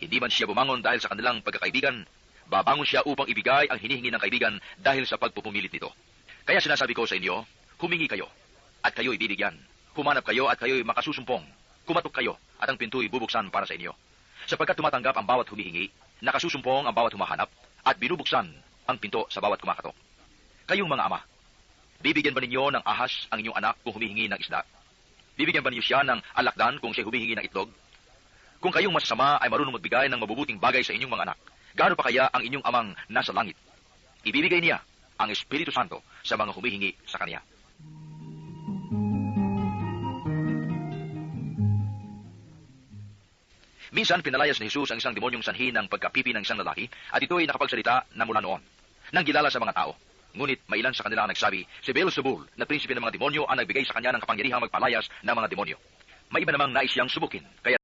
hindi man siya bumangon dahil sa kanilang pagkakaibigan, babangon siya upang ibigay ang hinihingi ng kaibigan dahil sa pagpupumilit nito. Kaya sinasabi ko sa inyo, humingi kayo, at kayo'y bibigyan. Humanap kayo at kayo'y makasusumpong. Kumatok kayo, at ang pinto'y bubuksan para sa inyo. Sapagkat tumatanggap ang bawat humihingi, nakasusumpong ang bawat humahanap, at binubuksan ang pinto sa bawat kumakatok. Kayong mga ama, bibigyan ba ninyo ng ahas ang inyong anak kung humihingi ng isda? Bibigyan ba ninyo siya ng alakdan kung siya humihingi ng itlog? Kung kayong masasama ay marunong magbigay ng mabubuting bagay sa inyong mga anak, gaano pa kaya ang inyong amang nasa langit? Ibibigay niya ang Espiritu Santo sa mga humihingi sa Kanya. Minsan, pinalayas ni Jesus ang isang demonyong sanhi ng pagkapipi ng isang lalaki, at ito ay nakapagsalita na mula noon. Nang gilala sa mga tao, Ngunit mailan sa kanila ang nagsabi, si Beelzebul na prinsipe ng mga demonyo ang nagbigay sa kanya ng kapangyarihang magpalayas ng mga demonyo. May iba namang nais siyang subukin, kaya